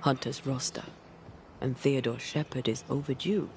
Hunter's roster, and Theodore Shepard is overdue.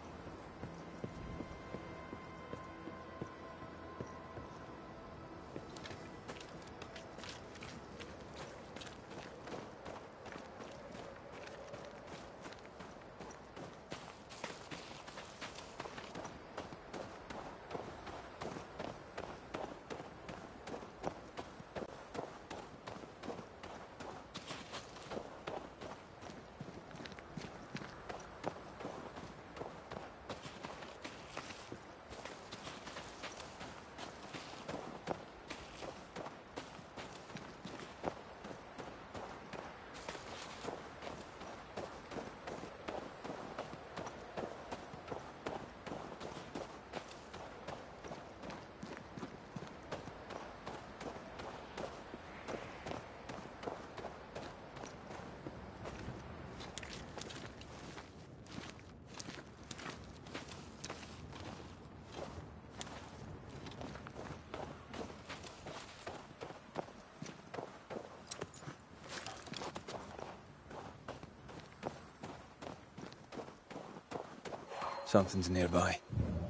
Something's nearby.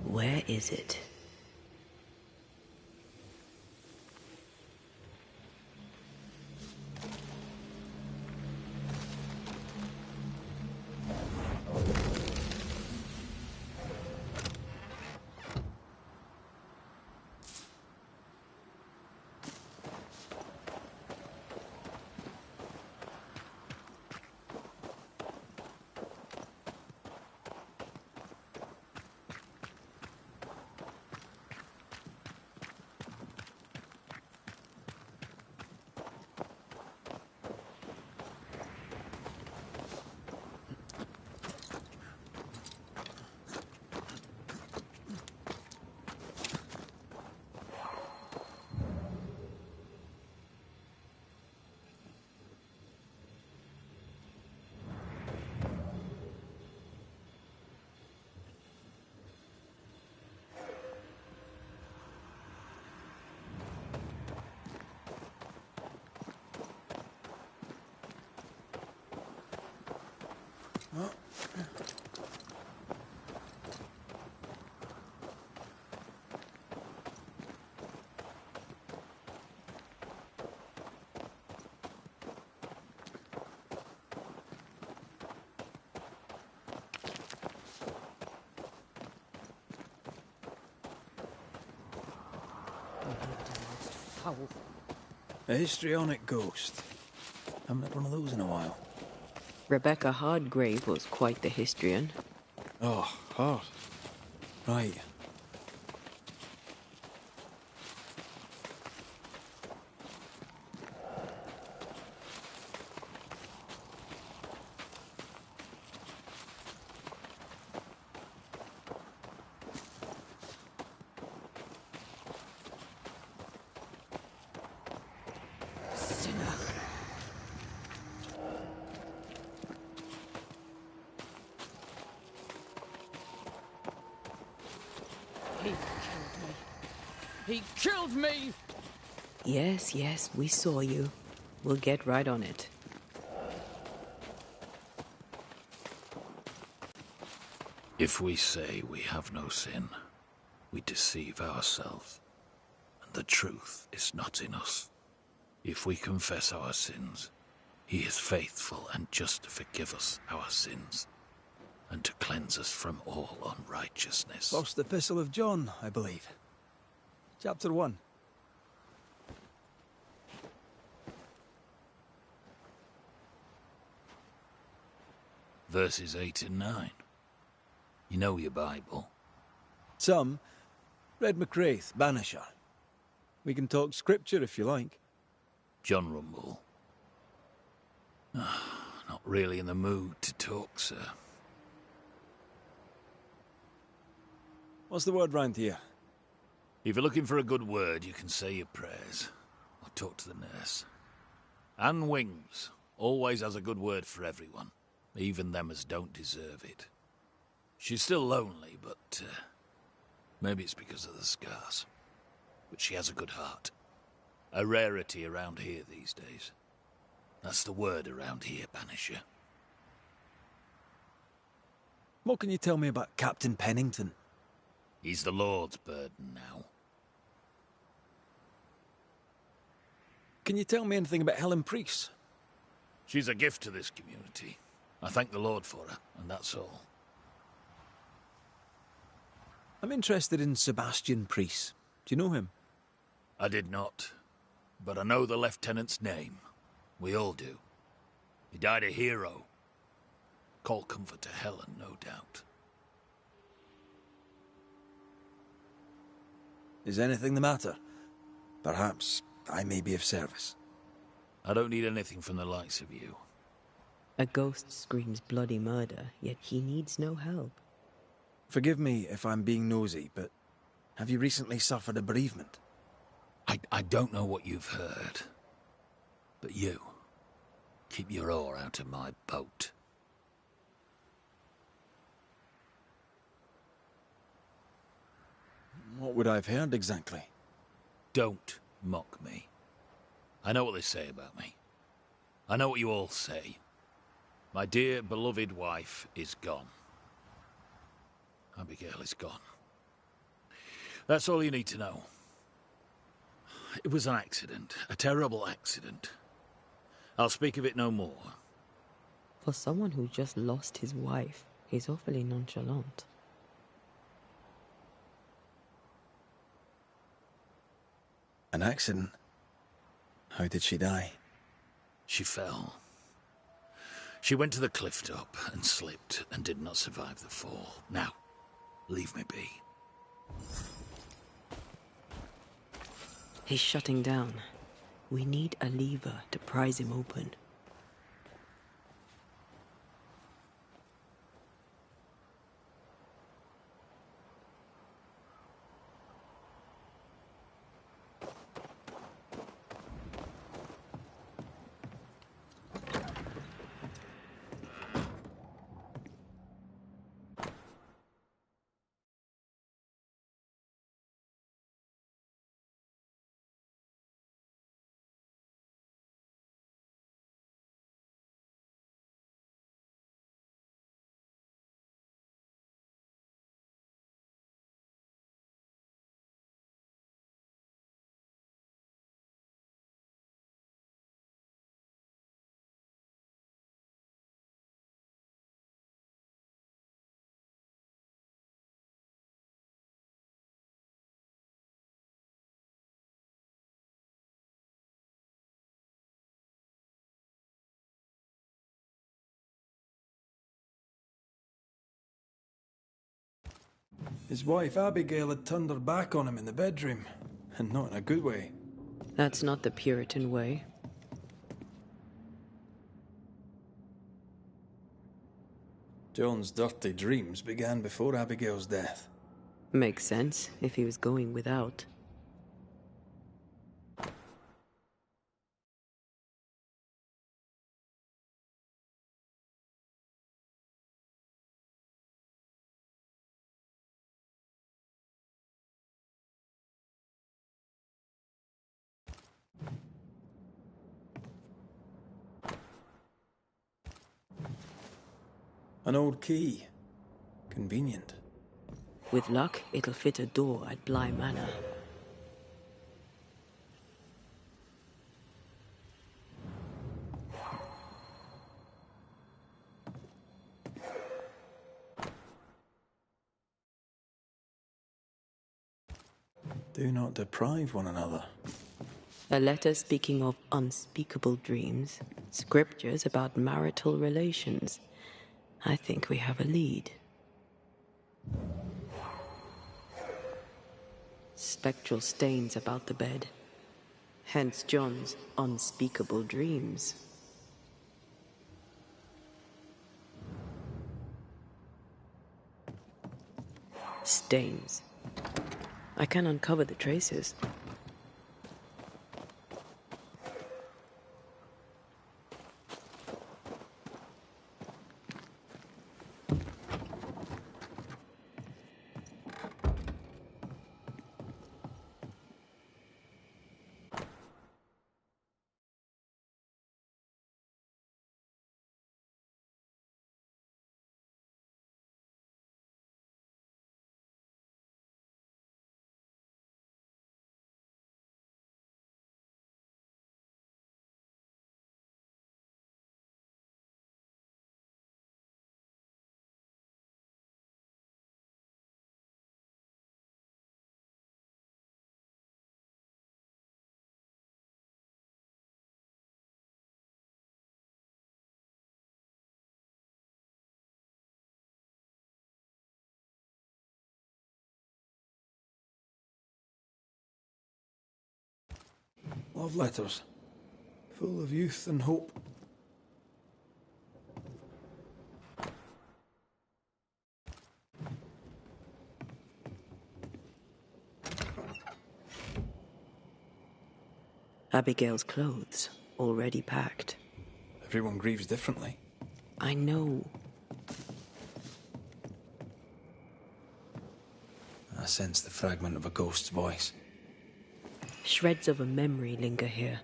Where is it? A histrionic ghost. Haven't had one of those in a while. Rebecca Hardgrave was quite the histrion. Oh, hard. Right. He killed me! Yes, yes, we saw you. We'll get right on it. If we say we have no sin, we deceive ourselves, and the truth is not in us. If we confess our sins, he is faithful and just to forgive us our sins, and to cleanse us from all unrighteousness. First Epistle of John, I believe. Chapter 1. Verses 8 and 9. You know your Bible. Some. Read McCraith, Banisher. We can talk scripture if you like. John Rumble. Not really in the mood to talk, sir. What's the word round here? If you're looking for a good word, you can say your prayers, or talk to the nurse. Anne Wings always has a good word for everyone, even them as don't deserve it. She's still lonely, but maybe it's because of the scars. But she has a good heart. A rarity around here these days. That's the word around here, Banisher. What can you tell me about Captain Pennington? He's the Lord's burden now. Can you tell me anything about Helen Priest? She's a gift to this community. I thank the Lord for her, and that's all. I'm interested in Sebastian Priest. Do you know him? I did not, but I know the lieutenant's name. We all do. He died a hero. Call comfort to Helen, no doubt. Is anything the matter? Perhaps I may be of service. I don't need anything from the likes of you. A ghost screams bloody murder, yet he needs no help. Forgive me if I'm being nosy, but have you recently suffered a bereavement? I don't know what you've heard, but you, keep your oar out of my boat. What would I have heard exactly? Don't mock me. I know what they say about me. I know what you all say. My dear, beloved wife is gone. Abigail is gone. That's all you need to know. It was an accident, a terrible accident. I'll speak of it no more. For someone who just lost his wife, he's awfully nonchalant. An accident? How did she die? She fell. She went to the cliff top and slipped and did not survive the fall. Now, leave me be. He's shutting down. We need a lever to prise him open. His wife Abigail had turned her back on him in the bedroom, and not in a good way. That's not the Puritan way. John's dirty dreams began before Abigail's death. Makes sense, if he was going without. An old key. Convenient. With luck, it'll fit a door at Bly Manor. Do not deprive one another. A letter speaking of unspeakable dreams. Scriptures about marital relations. I think we have a lead. Spectral stains about the bed. Hence John's unspeakable dreams. Stains. I can uncover the traces. Love letters. Full of youth and hope. Abigail's clothes, already packed. Everyone grieves differently. I know. I sense the fragment of a ghost's voice. Shreds of a memory linger here.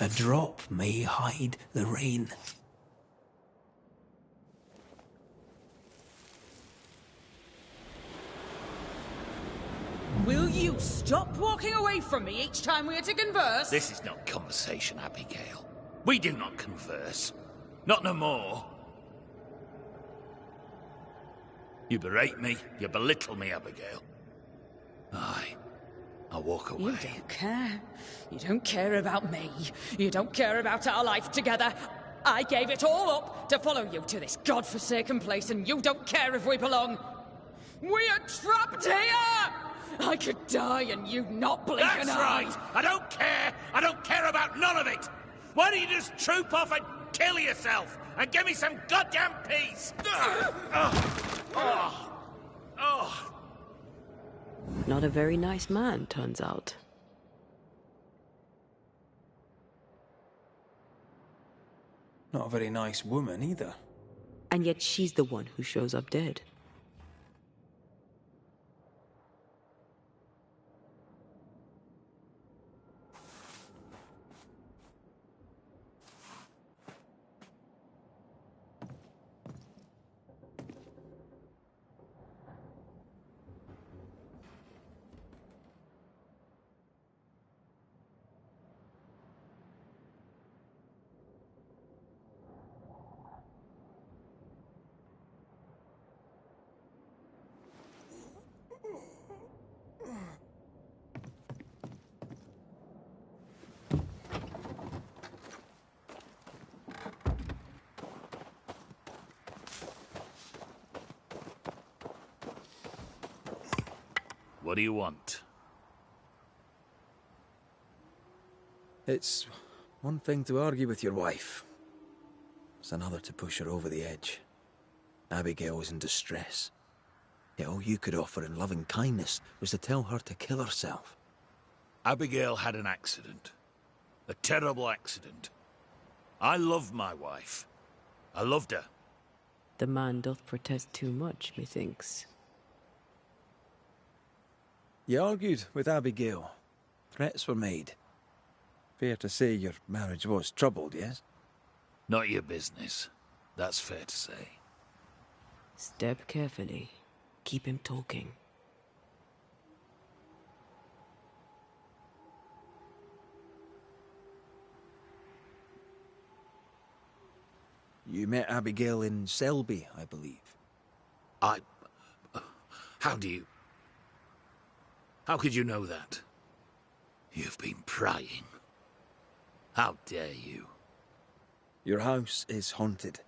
A drop may hide the rain. Will you stop walking away from me each time we are to converse? This is not conversation, Abigail. We do not converse. Not no more. You berate me, you belittle me, Abigail. Aye. I'll walk away. You don't care. You don't care about me. You don't care about our life together. I gave it all up to follow you to this godforsaken place, and you don't care if we belong. We are trapped here! I could die and you not blink That's an eye. right! I don't care! I don't care about none of it! Why don't you just troop off and kill yourself and give me some goddamn peace? Not a very nice man, turns out. Not a very nice woman either. And yet she's the one who shows up dead. What do you want? It's one thing to argue with your wife. It's another to push her over the edge. Abigail was in distress. Yet all you could offer in loving kindness was to tell her to kill herself. Abigail had an accident. A terrible accident. I love my wife. I loved her. The man doth protest too much, methinks. You argued with Abigail. Threats were made. Fair to say your marriage was troubled, yes? Not your business. That's fair to say. Step carefully. Keep him talking. You met Abigail in Selby, I believe. How do you... How could you know that? You've been prying. How dare you? Your house is haunted.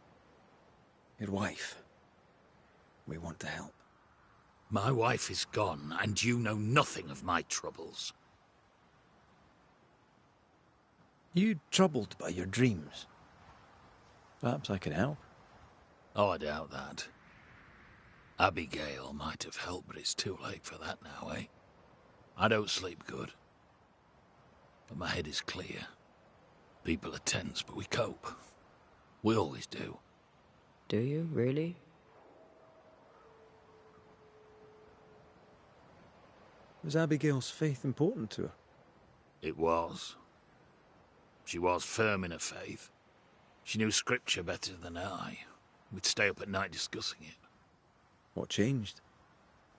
Your wife. We want to help. My wife is gone, and you know nothing of my troubles. You troubled by your dreams? Perhaps I can help. Oh, I doubt that. Abigail might have helped, but it's too late for that now, eh? I don't sleep good. But my head is clear. People are tense, but we cope. We always do. Do you, really? Was Abigail's faith important to her? It was. She was firm in her faith. She knew scripture better than I. We'd stay up at night discussing it. What changed?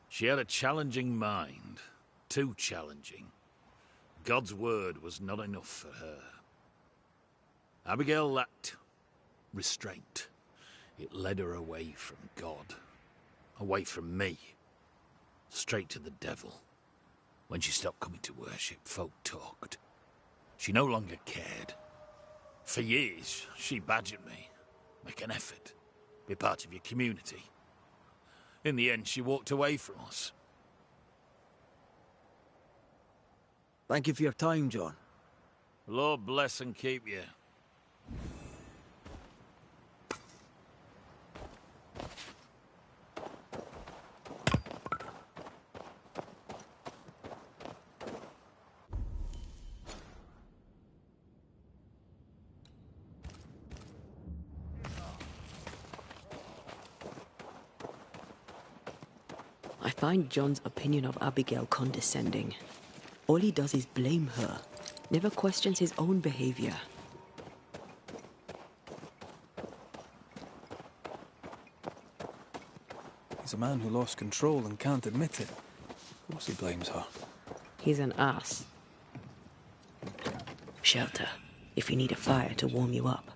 She had a challenging mind. Too challenging. God's word was not enough for her. Abigail lacked restraint. It led her away from God. Away from me. Straight to the devil. When she stopped coming to worship, folk talked. She no longer cared. For years, she badgered me. Make an effort. Be part of your community. In the end, she walked away from us. Thank you for your time, John. Lord bless and keep you. I find John's opinion of Abigail condescending. All he does is blame her, never questions his own behavior. He's a man who lost control and can't admit it. Of course he blames her. He's an ass. Shelter, if you need a fire to warm you up.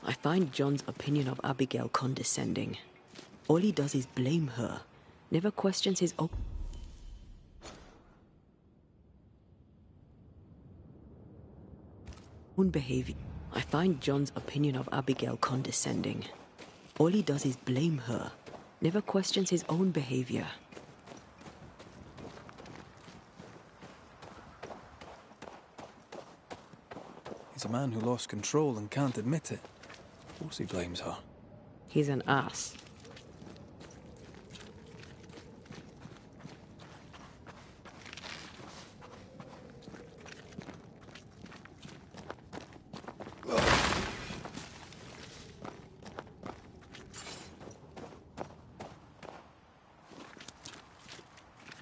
I find John's opinion of Abigail condescending. All he does is blame her, never questions his own behavior. I find John's opinion of Abigail condescending. All he does is blame her, never questions his own behavior. He's a man who lost control and can't admit it. Of course he blames her. He's an ass.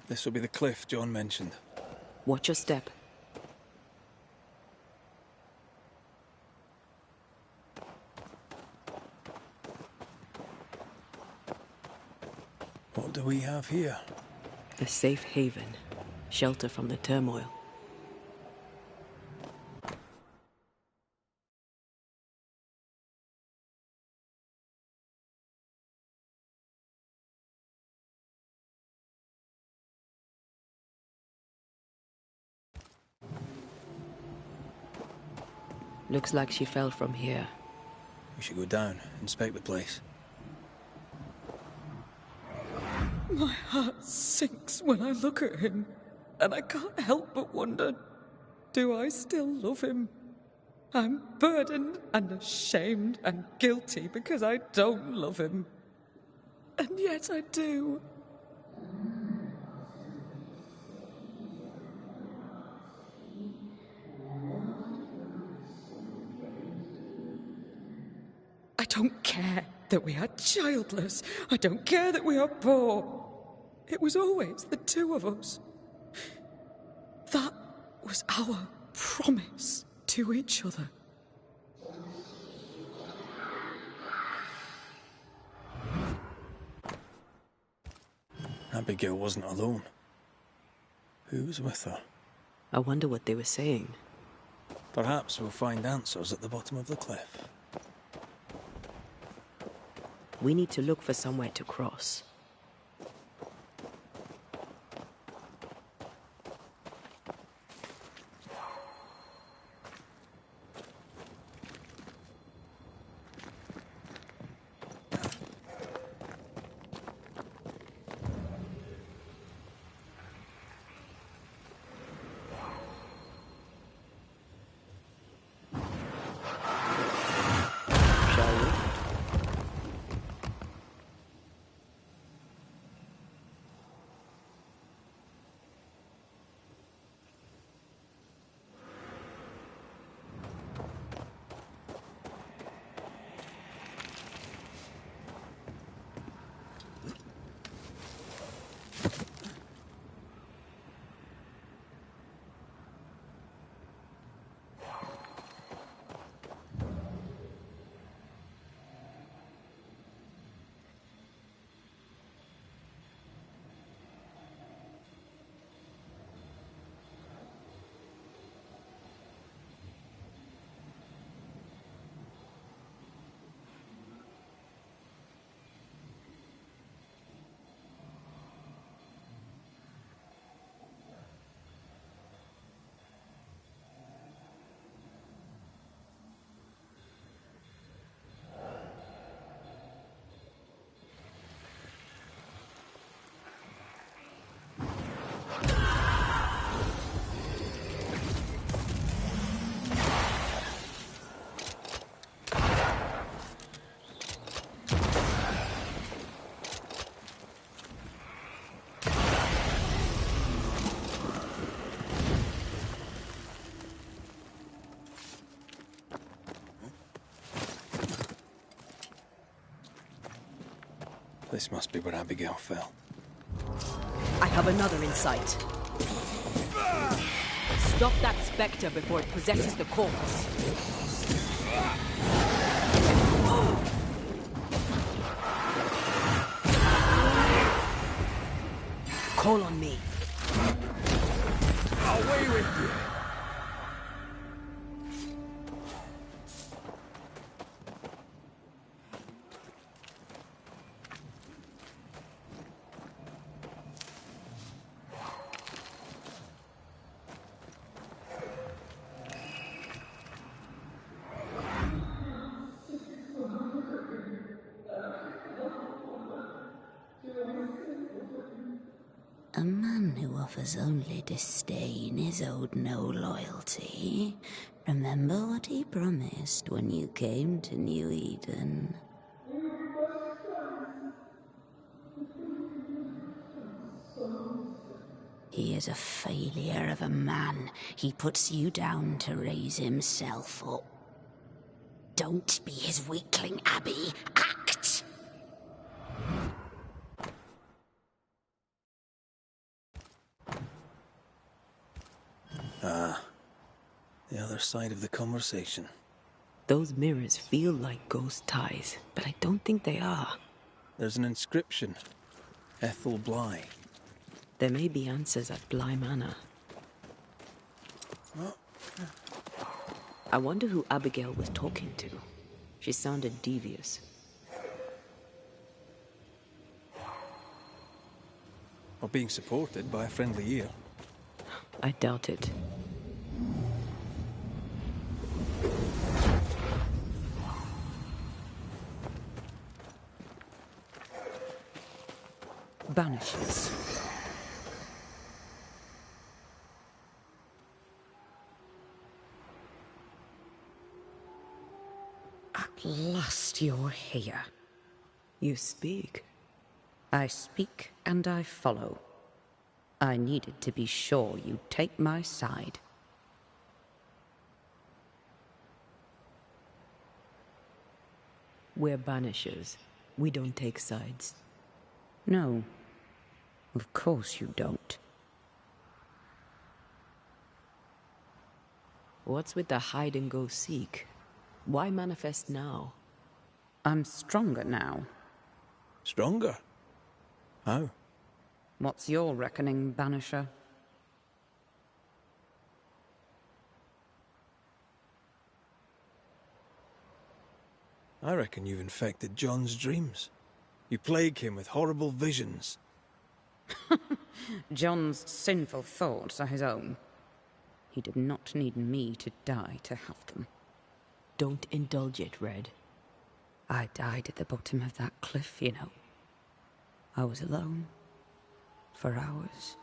This will be the cliff John mentioned. Watch your step. What do we have here? A safe haven, shelter from the turmoil. Looks like she fell from here. We should go down, inspect the place. My heart sinks when I look at him, and I can't help but wonder, do I still love him? I'm burdened and ashamed and guilty because I don't love him. And yet I do. I don't care that we are childless. I don't care that we are poor. It was always the two of us. That was our promise to each other. Abigail wasn't alone. Who was with her? I wonder what they were saying. Perhaps we'll find answers at the bottom of the cliff. We need to look for somewhere to cross. This must be where Abigail fell. I have another insight. Stop that spectre before it possesses the corpus. Call on me. Away with you! A man who offers only disdain is owed no loyalty. Remember what he promised when you came to New Eden. He is a failure of a man. He puts you down to raise himself up. Don't be his weakling, Abby. Act! The other side of the conversation. Those mirrors feel like ghost ties, but I don't think they are. There's an inscription. Ethel Bly. There may be answers at Bly Manor. I wonder who Abigail was talking to. She sounded devious. Or being supported by a friendly ear. I doubt it. Banishers. At last you're here. You speak. I speak and I follow. I needed to be sure you'd take my side. We're Banishers. We don't take sides. No, of course you don't. What's with the hide and go seek? Why manifest now? I'm stronger now. Stronger? How? What's your reckoning, Banisher? I reckon you've infected John's dreams. You plague him with horrible visions. John's sinful thoughts are his own. He did not need me to die to have them. Don't indulge it, Red. I died at the bottom of that cliff, you know. I was alone. For hours.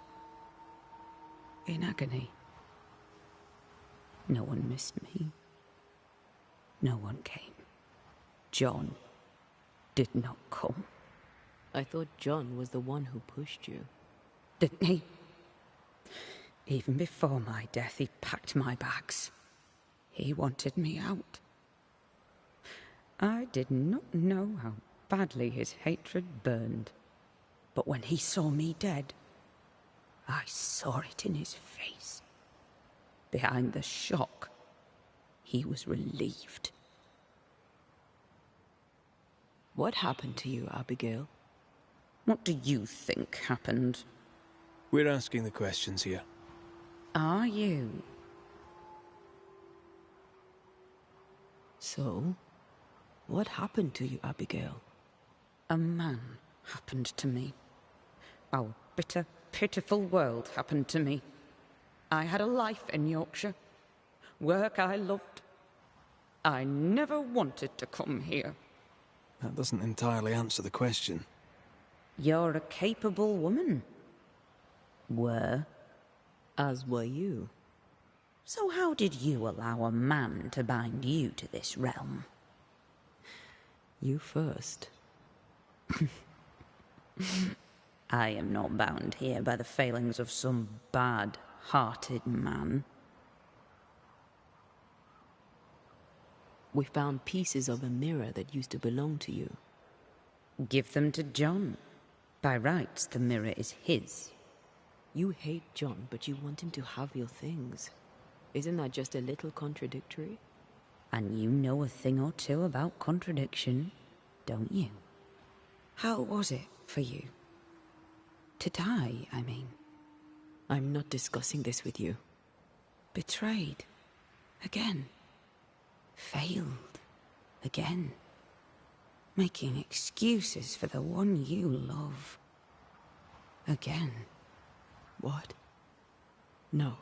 In agony. No one missed me. No one came. John did not come. I thought John was the one who pushed you. Didn't he? Even before my death, he packed my bags. He wanted me out. I did not know how badly his hatred burned. But when he saw me dead, I saw it in his face. Behind the shock, he was relieved. What happened to you, Abigail? What do you think happened? We're asking the questions here. Are you? So, what happened to you, Abigail? A man happened to me. Our bitter, pitiful world happened to me. I had a life in Yorkshire. Work I loved. I never wanted to come here. That doesn't entirely answer the question. You're a capable woman. Were. As were you. So how did you allow a man to bind you to this realm? You first. I am not bound here by the failings of some bad-hearted man. We found pieces of a mirror that used to belong to you. Give them to John. By rights, the mirror is his. You hate John, but you want him to have your things. Isn't that just a little contradictory? And you know a thing or two about contradiction, don't you? How was it for you? To die, I mean. I'm not discussing this with you. Betrayed. Again. Failed. Again. Making excuses for the one you love. Again. What? No.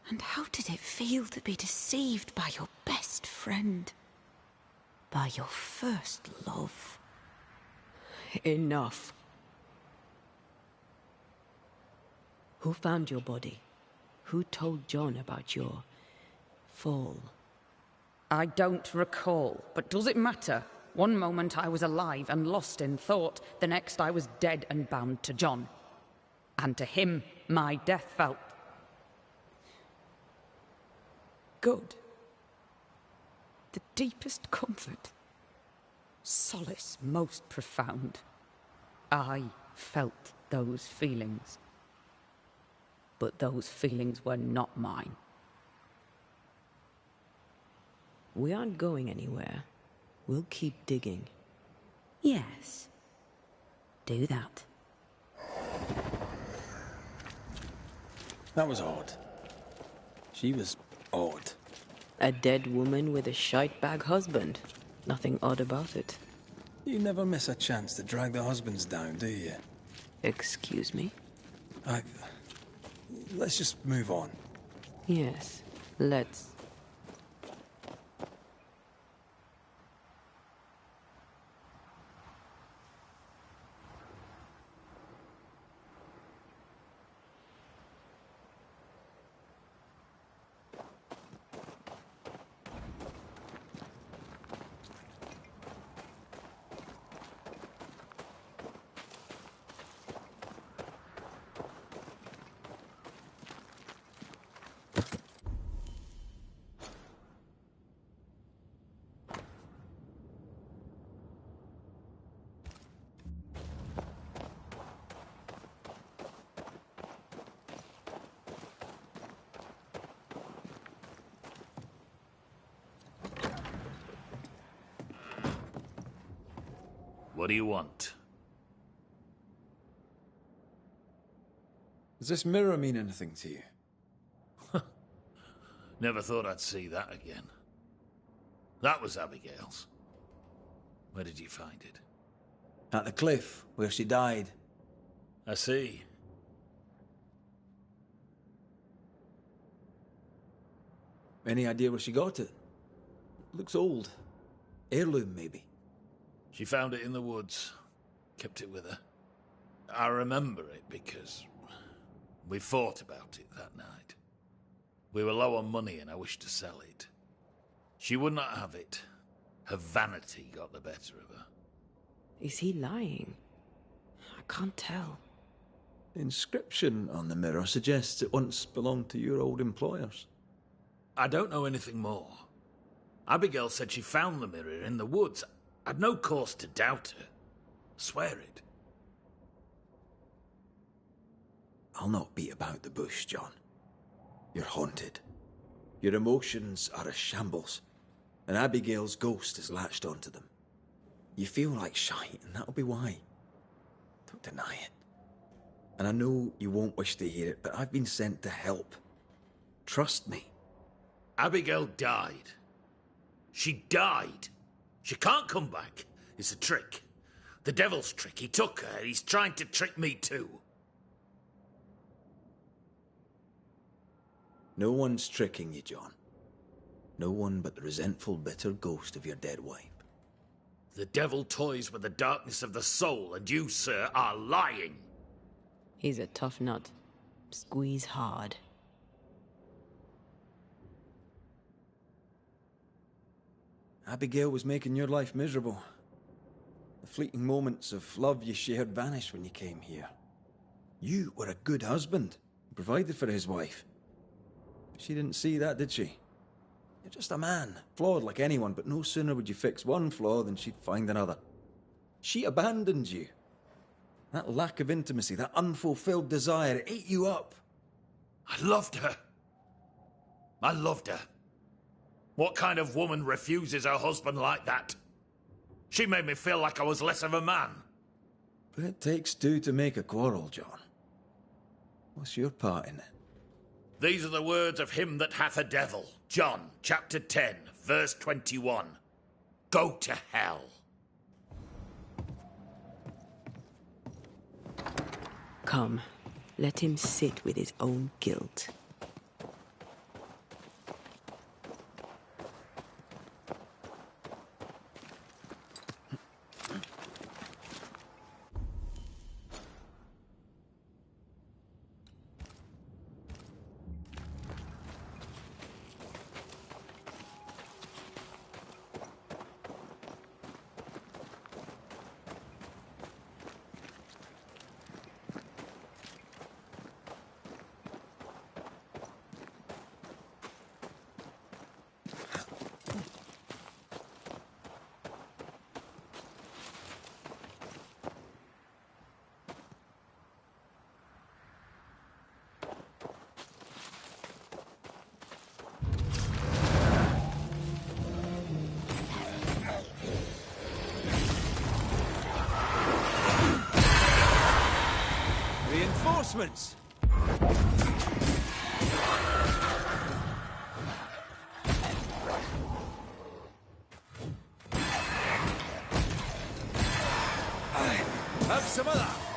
And how did it feel to be deceived by your best friend? By your first love? Enough. Who found your body? Who told John about your fall? I don't recall, but does it matter? One moment I was alive and lost in thought, the next I was dead and bound to John. And to him, my death felt good. The deepest comfort. Solace most profound. I felt those feelings. But those feelings were not mine. We aren't going anywhere. We'll keep digging. Yes. Do that. That was odd. She was odd. A dead woman with a shite-bag husband. Nothing odd about it. You never miss a chance to drag the husbands down, do you? Excuse me? Let's just move on. Yes, let's. What do you want? Does this mirror mean anything to you? Never thought I'd see that again. That was Abigail's. Where did you find it? At the cliff, where she died. I see. Any idea where she got it? Looks old. Heirloom, maybe. She found it in the woods. Kept it with her. I remember it because we fought about it that night. We were low on money and I wished to sell it. She would not have it. Her vanity got the better of her. Is he lying? I can't tell. The inscription on the mirror suggests it once belonged to your old employers. I don't know anything more. Abigail said she found the mirror in the woods. I'd no cause to doubt her. Swear it. I'll not beat about the bush, John. You're haunted. Your emotions are a shambles, and Abigail's ghost has latched onto them. You feel like shite, and that'll be why. Don't deny it. And I know you won't wish to hear it, but I've been sent to help. Trust me. Abigail died. She died. She can't come back. It's a trick. The devil's trick. He took her. He's trying to trick me too. No one's tricking you, John. No one but the resentful, bitter ghost of your dead wife. The devil toys with the darkness of the soul, and you, sir, are lying. He's a tough nut. Squeeze hard. Abigail was making your life miserable. The fleeting moments of love you shared vanished when you came here. You were a good husband, provided for his wife. She didn't see that, did she? You're just a man, flawed like anyone, but no sooner would you fix one flaw than she'd find another. She abandoned you. That lack of intimacy, that unfulfilled desire, it ate you up. I loved her. I loved her. What kind of woman refuses her husband like that? She made me feel like I was less of a man. But it takes two to make a quarrel, John. What's your part in it? These are the words of him that hath a devil. John, chapter 10, verse 21. Go to hell. Come, let him sit with his own guilt. Reinforcements! Have some of that!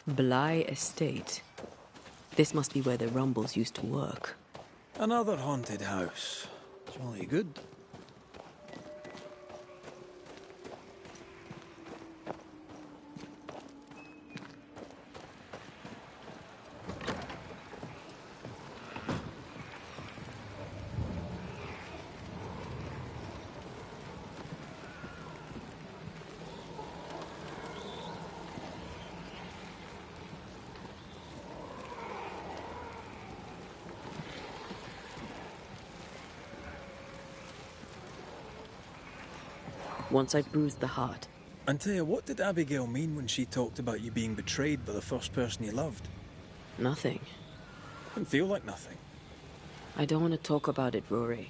Bly Estate. This must be where the Rumbles used to work. Another haunted house. Jolly good. Once I bruised the heart. Antea, what did Abigail mean when she talked about you being betrayed by the first person you loved? Nothing. Didn't feel like nothing. I don't want to talk about it, Rory.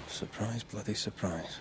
Surprise, bloody surprise.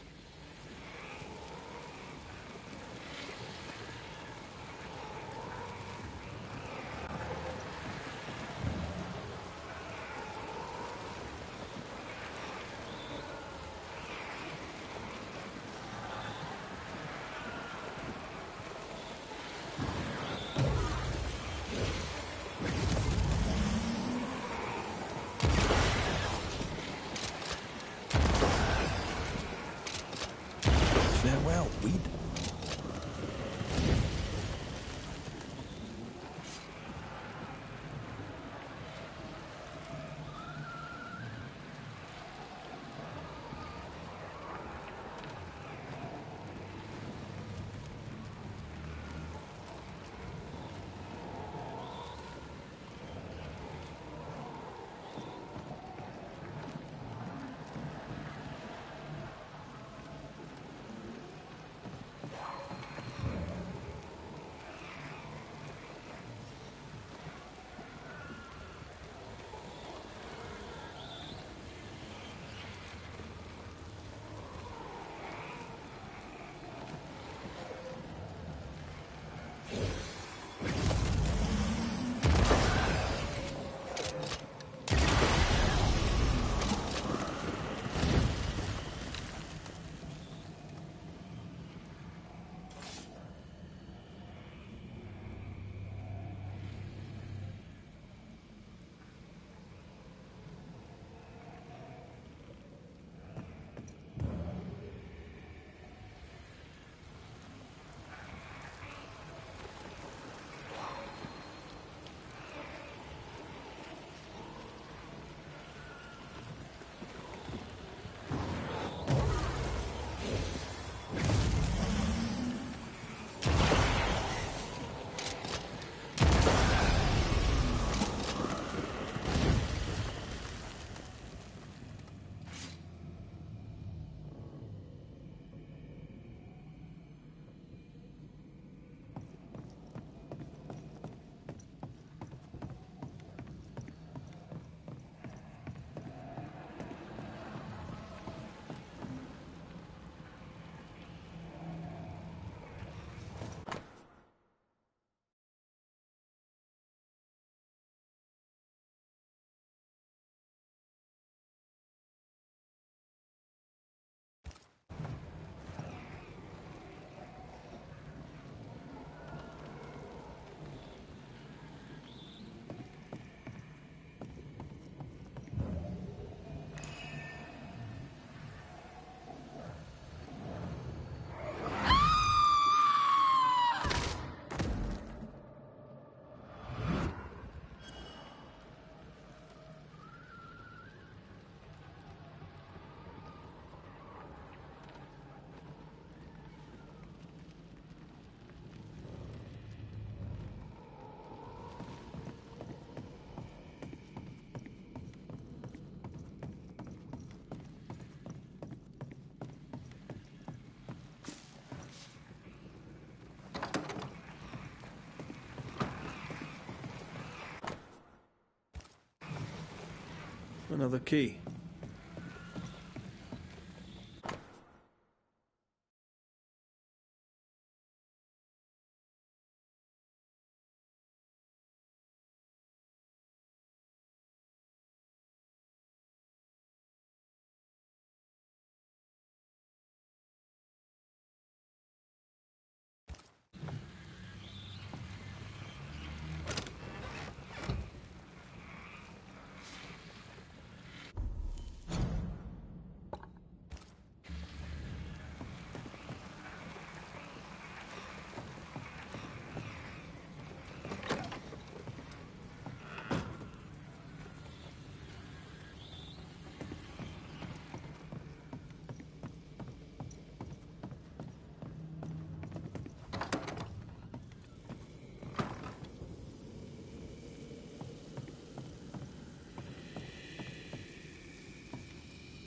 Another key.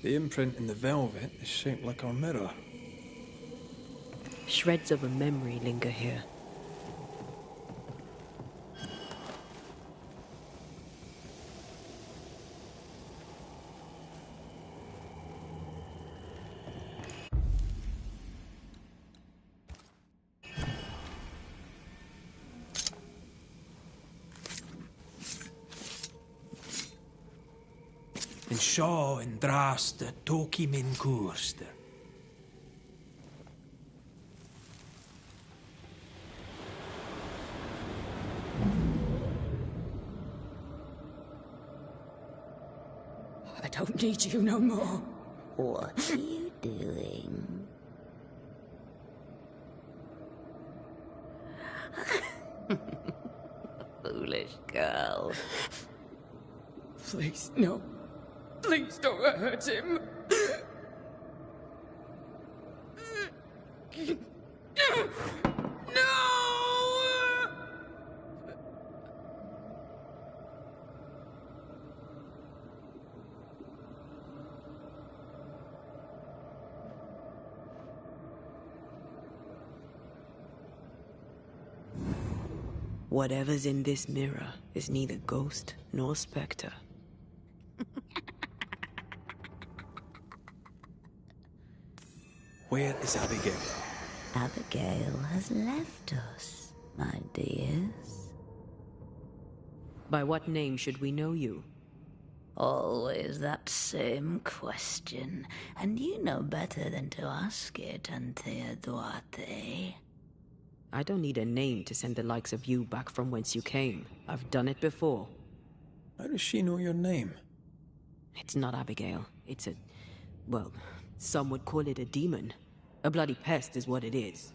The imprint in the velvet is shaped like our mirror. Shreds of a memory linger here. In Shaw and Draste Toki min Kurster. I don't need you no more. What are you doing? Foolish girl. Please, no. Please don't hurt him. No! Whatever's in this mirror is neither ghost nor spectre. Where is Abigail? Abigail has left us, my dears. By what name should we know you? Always that same question, and you know better than to ask it, Anthea Duarte. I don't need a name to send the likes of you back from whence you came. I've done it before. How does she know your name? It's not Abigail. It's a... well, some would call it a demon. A bloody pest is what it is.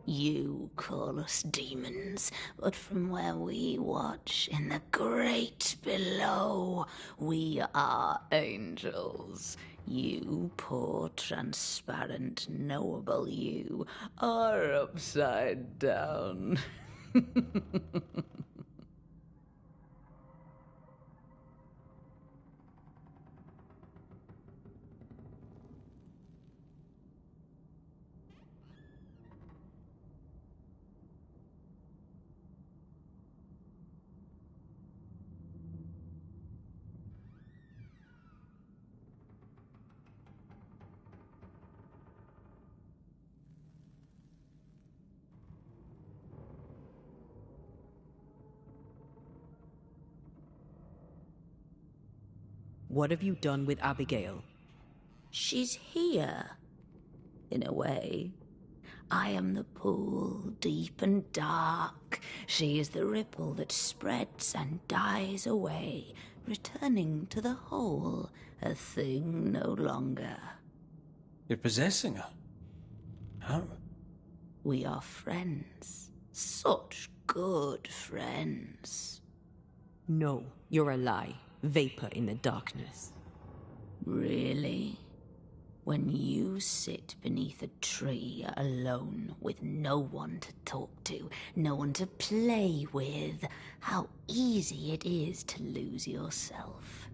You call us demons, but from where we watch in the great below, we are angels. You poor, transparent, knowable you are upside down. What have you done with Abigail? She's here, in a way. I am the pool, deep and dark. She is the ripple that spreads and dies away, returning to the whole, a thing no longer. You're possessing her? How? We are friends. Such good friends. No, you're a lie. Vapor in the darkness. Really? When you sit beneath a tree alone with no one to talk to, no one to play with, how easy it is to lose yourself.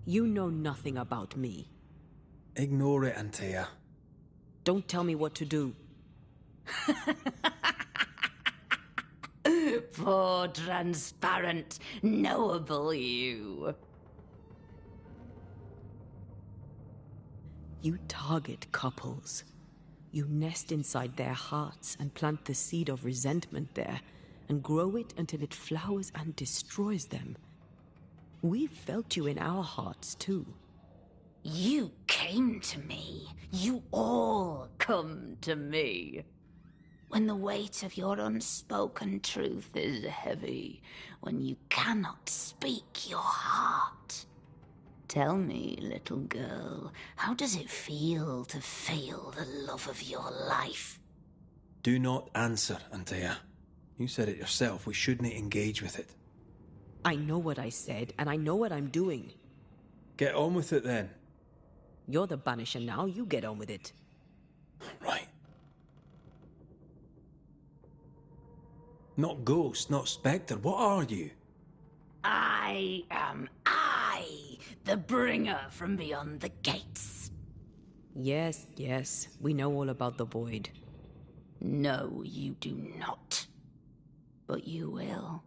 You know nothing about me. Ignore it, Antea. Don't tell me what to do. Poor, transparent, knowable you. You target couples. You nest inside their hearts and plant the seed of resentment there, and grow it until it flowers and destroys them. We felt you in our hearts, too. You came to me. You all come to me. When the weight of your unspoken truth is heavy, when you cannot speak your heart. Tell me, little girl, how does it feel to feel the love of your life? Do not answer, Antea. You said it yourself, we shouldn't engage with it. I know what I said, and I know what I'm doing. Get on with it then. You're the Banisher now, you get on with it. Right. Not ghost, not spectre, what are you? I am I, the bringer from beyond the gates. Yes, yes, we know all about the void. No, you do not. But you will.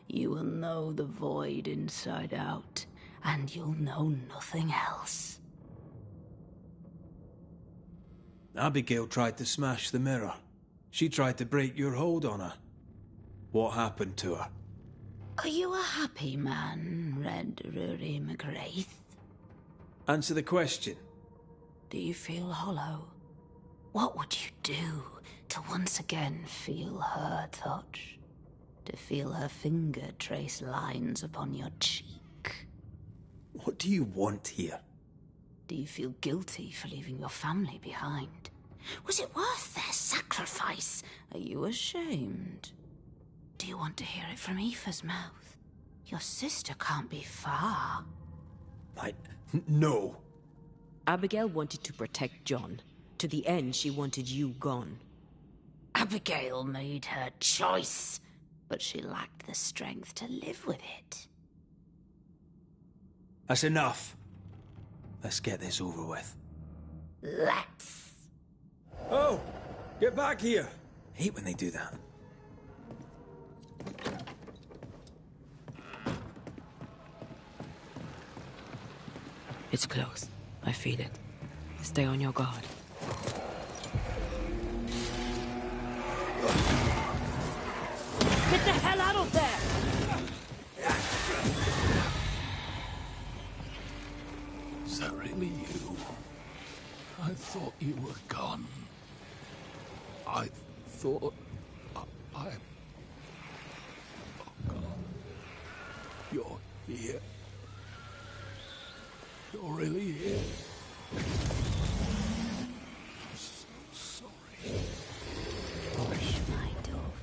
You will know the void inside out, and you'll know nothing else. Abigail tried to smash the mirror. She tried to break your hold on her. What happened to her? Are you a happy man, Red Rory McGrath? Answer the question. Do you feel hollow? What would you do to once again feel her touch? To feel her finger trace lines upon your cheek? What do you want here? Do you feel guilty for leaving your family behind? Was it worth their sacrifice? Are you ashamed? Do you want to hear it from Aoife's mouth? Your sister can't be far. No. Abigail wanted to protect John. To the end, she wanted you gone. Abigail made her choice, but she lacked the strength to live with it. That's enough. Let's get this over with. Let's. Oh! Get back here! I hate when they do that. It's close. I feel it. Stay on your guard. Get the hell out of there! Is that really you? I thought you were gone. I thought... Oh God. You're here. You're really here. I'm so sorry. Hush, my dove.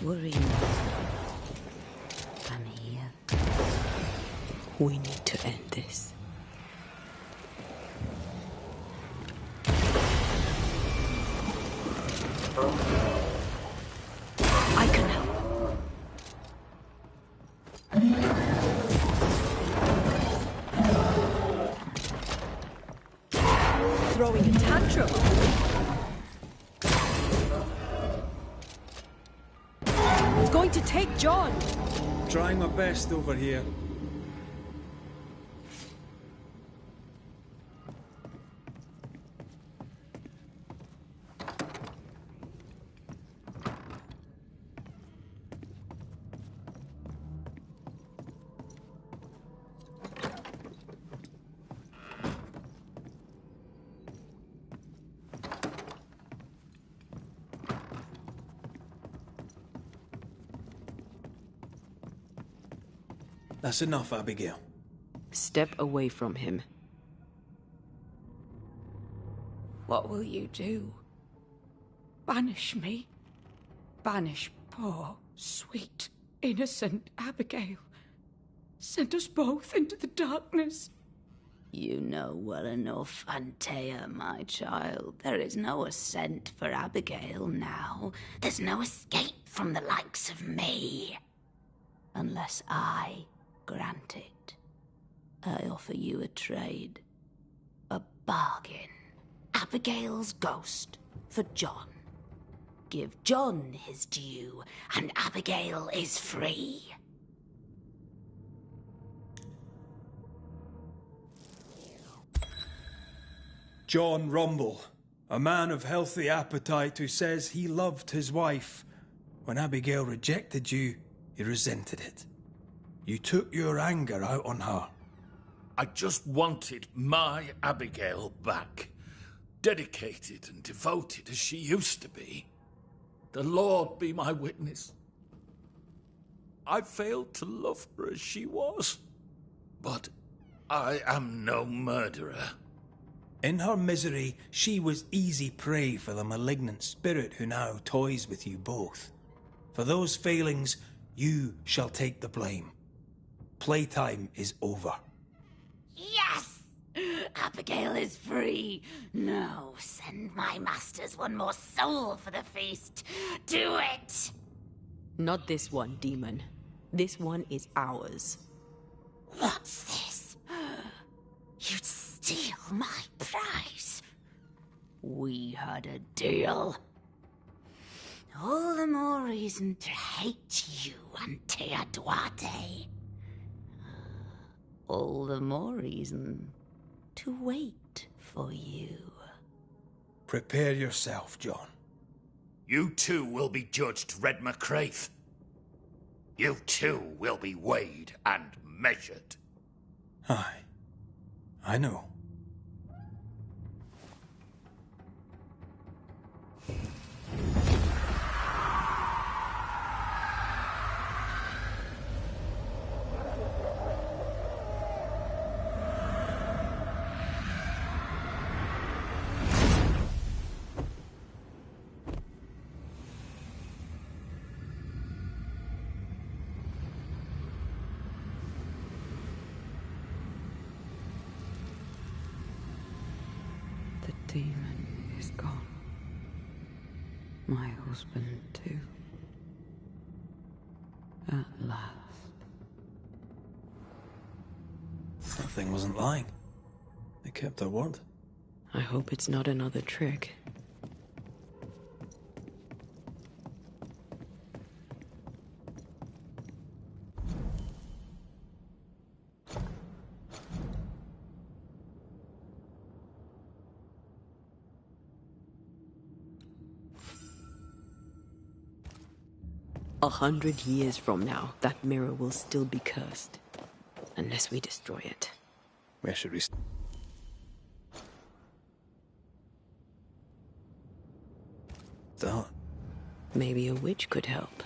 Worry not. I'm here. We need to end this. I can help. Throwing a tantrum. It's going to take John. Trying my best over here. That's enough, Abigail. Step away from him. What will you do? Banish me? Banish poor, sweet, innocent Abigail? Send us both into the darkness? You know well enough, Antea, my child. There is no ascent for Abigail now. There's no escape from the likes of me. Unless I grant it. I offer you a trade. A bargain. Abigail's ghost for John. Give John his due, and Abigail is free. John Rumble, a man of healthy appetite who says he loved his wife. When Abigail rejected you, he resented it. You took your anger out on her. I just wanted my Abigail back. Dedicated and devoted as she used to be. The Lord be my witness. I failed to love her as she was. But I am no murderer. In her misery, she was easy prey for the malignant spirit who now toys with you both. For those failings, you shall take the blame. Playtime is over. Yes! Abigail is free. Now send my masters one more soul for the feast. Do it! Not this one, demon. This one is ours. What's this? You'd steal my prize. We had a deal. All the more reason to hate you, Antea Duarte. All the more reason to wait for you. Prepare yourself, John. You too will be judged, Red McCraith. You too will be weighed and measured. Aye. I know. The demon is gone. My husband, too. At last. That thing wasn't lying. They kept their word. I hope it's not another trick. A 100 years from now, that mirror will still be cursed. Unless we destroy it. Where should we start? Maybe a witch could help.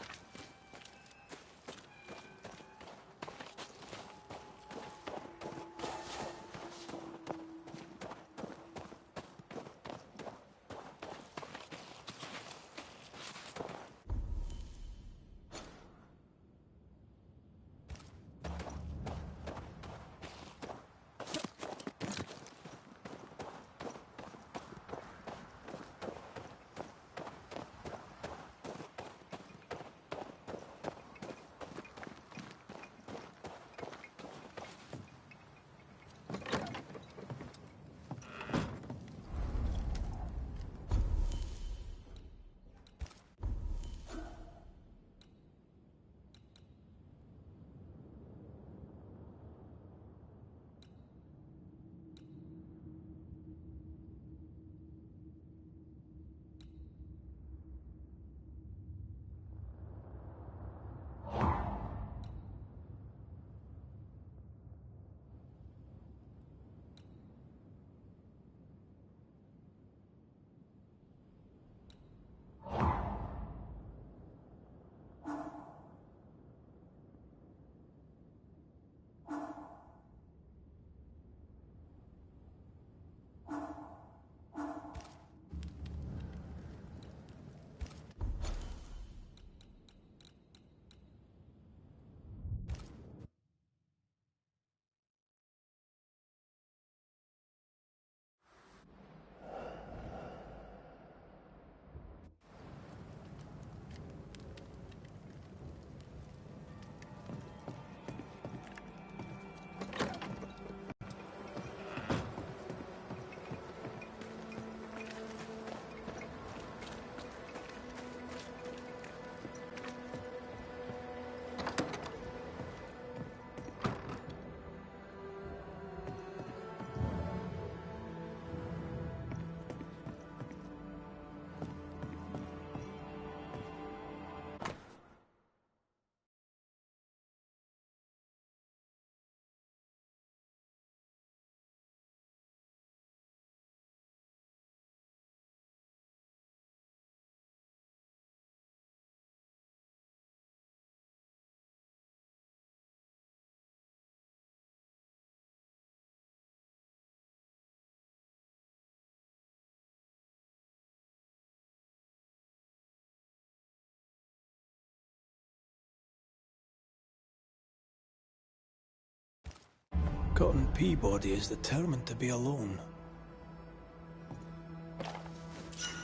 Cotton Peabody is determined to be alone.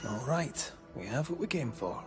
All right, we have what we came for.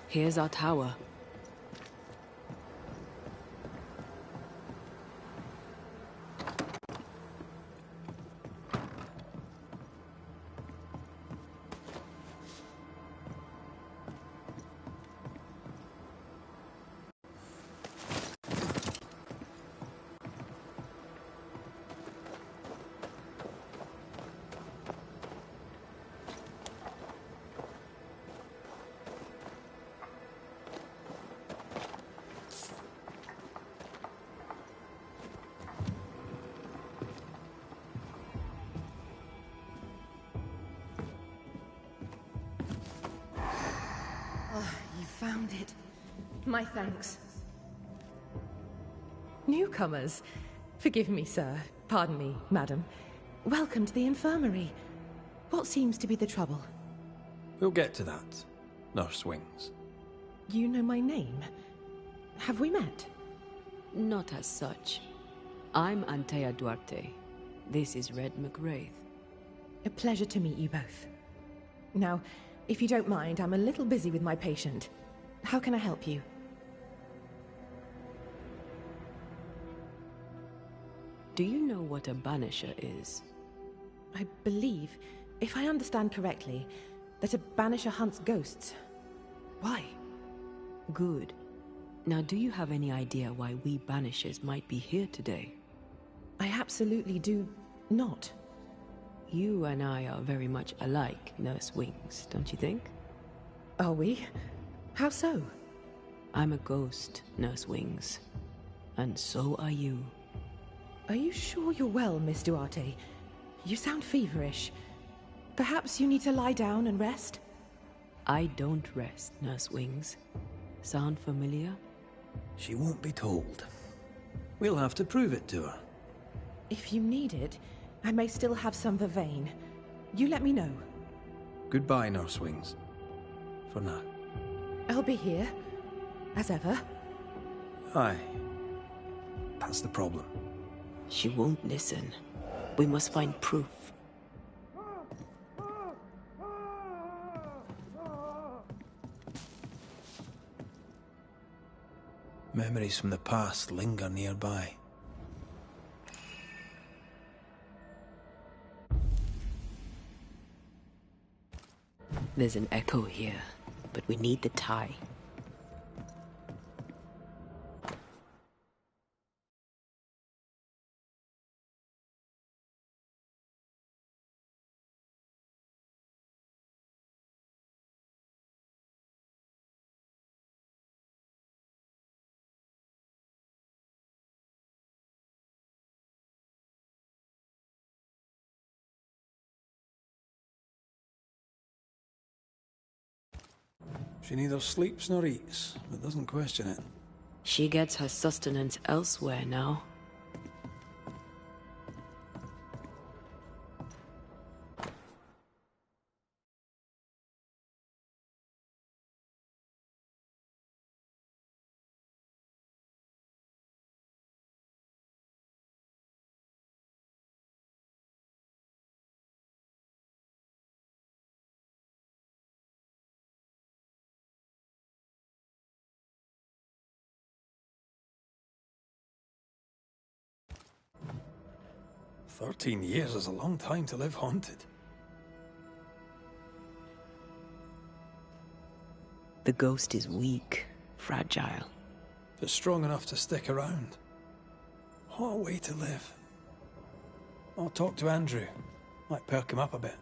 Here's our tower. You found it. My thanks. Newcomers. Forgive me, sir. Pardon me, madam. Welcome to the infirmary. What seems to be the trouble? We'll get to that, Nurse Wings. You know my name? Have we met? Not as such. I'm Antea Duarte. This is Red McWraith. A pleasure to meet you both. Now, if you don't mind, I'm a little busy with my patient. How can I help you? Do you know what a Banisher is? I believe, if I understand correctly, that a Banisher hunts ghosts. Why? Good. Now, do you have any idea why we Banishers might be here today? I absolutely do not. You and I are very much alike, Nurse Wings, don't you think? Are we? How so? I'm a ghost, Nurse Wings. And so are you. Are you sure you're well, Miss Duarte? You sound feverish. Perhaps you need to lie down and rest? I don't rest, Nurse Wings. Sound familiar? She won't be told. We'll have to prove it to her. If you need it, I may still have some vervain. You let me know. Goodbye, Nurse Wings. For now. I'll be here, as ever. Aye. That's the problem. She won't listen. We must find proof. Memories from the past linger nearby. There's an echo here, but we need the tie. She neither sleeps nor eats, but doesn't question it. She gets her sustenance elsewhere now. "13 years is a long time to live haunted." The ghost is weak, fragile. But strong enough to stick around. What a way to live. I'll talk to Andrew. Might perk him up a bit.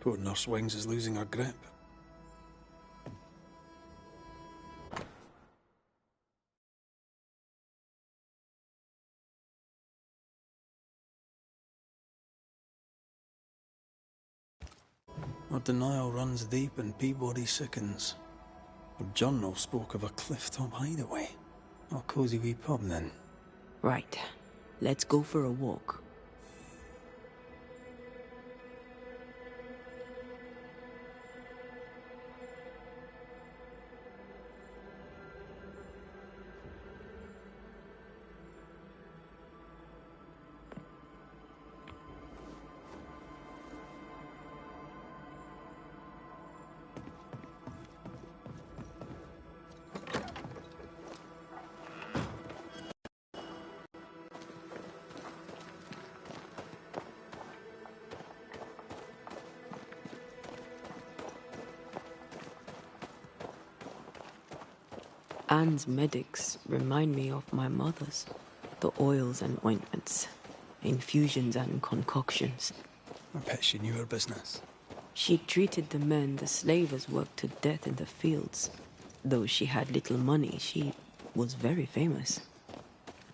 Poor Nurse Wings is losing her grip. Her denial runs deep and Peabody sickens. Her journal spoke of a cliff-top hideaway. A cosy wee pub, then. Right. Let's go for a walk. Anne's medics remind me of my mother's. The oils and ointments, infusions and concoctions. I bet she knew her business. She treated the men the slavers worked to death in the fields. Though she had little money, she was very famous.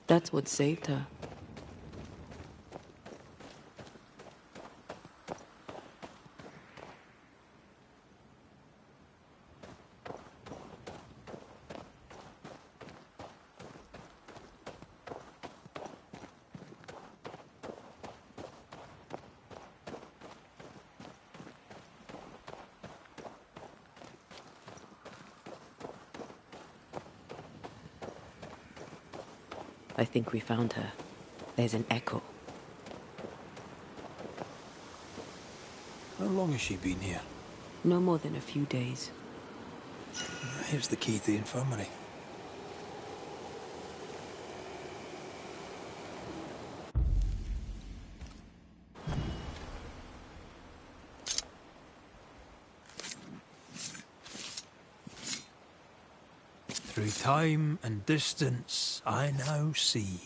That's what saved her. I think we found her. There's an echo. How long has she been here? No more than a few days. Here's the key to the infirmary. Through time and distance, I now see.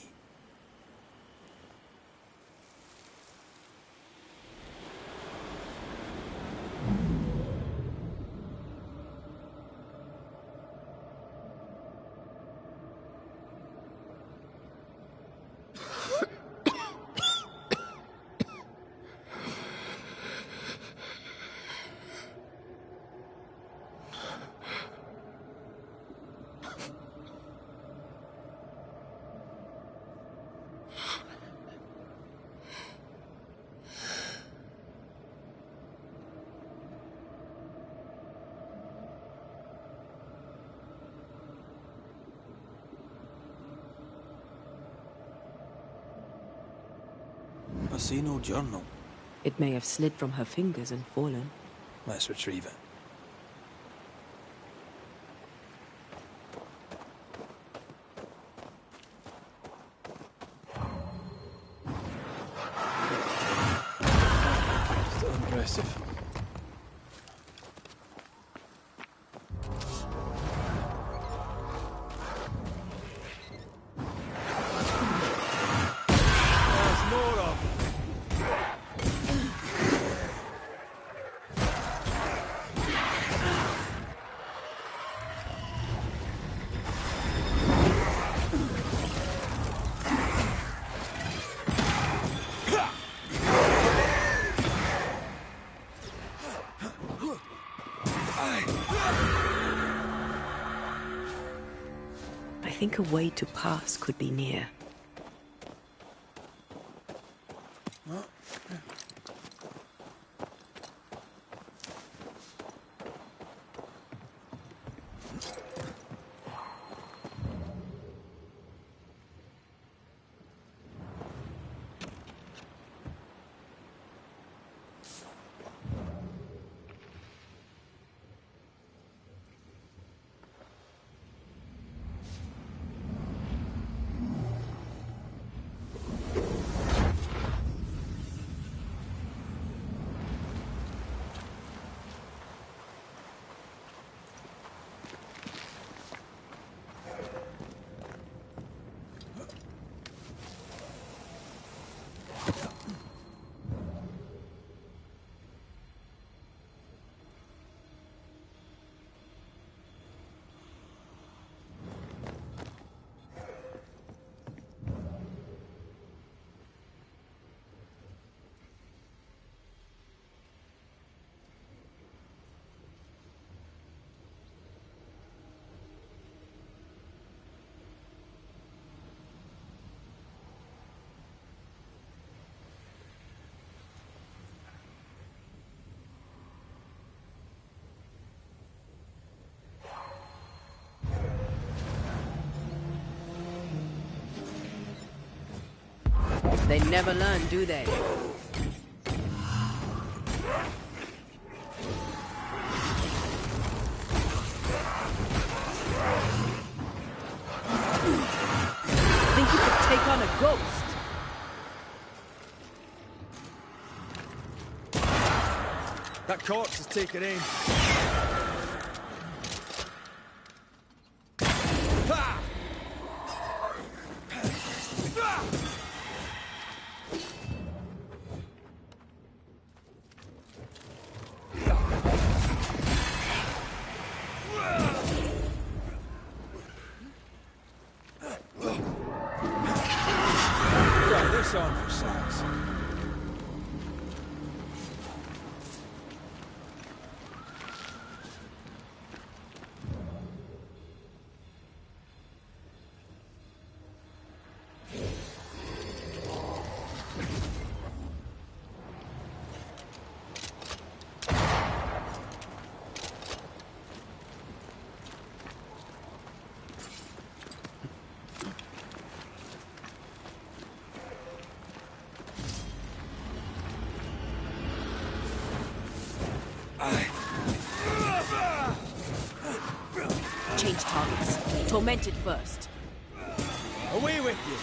I see no journal. It may have slid from her fingers and fallen. Let's retrieve it. Still impressive. I think a way to pass could be near. They never learn, do they? Think you could take on a ghost? That corpse is taking aim. Got this on for size. Change targets. Tormented first. Away with you!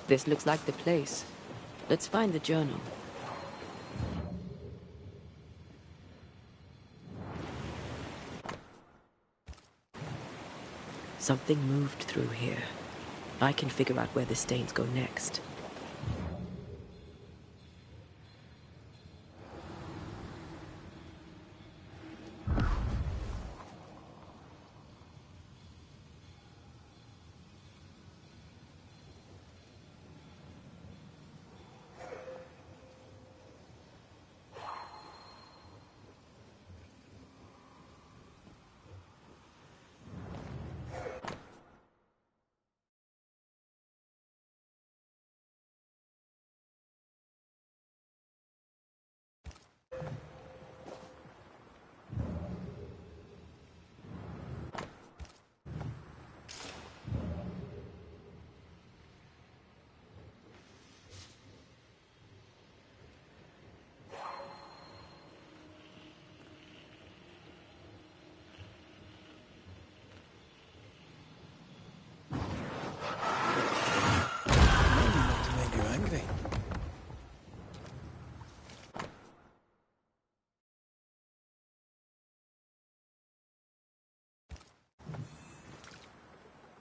This looks like the place. Let's find the journal. Something moved through here. I can figure out where the stains go next.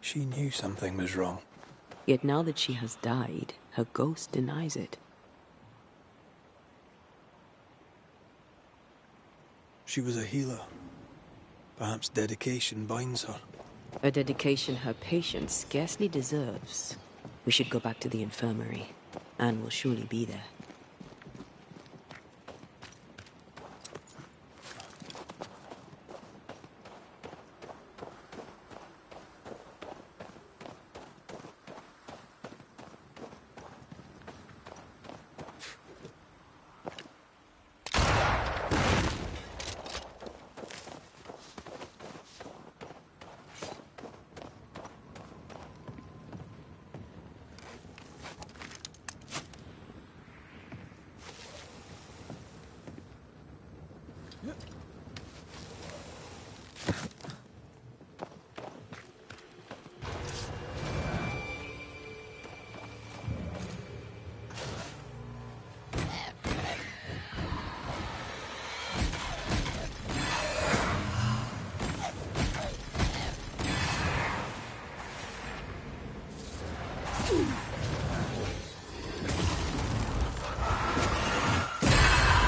She knew something was wrong. Yet now that she has died, her ghost denies it. She was a healer. Perhaps dedication binds her. A dedication her patient scarcely deserves. We should go back to the infirmary. Anne will surely be there.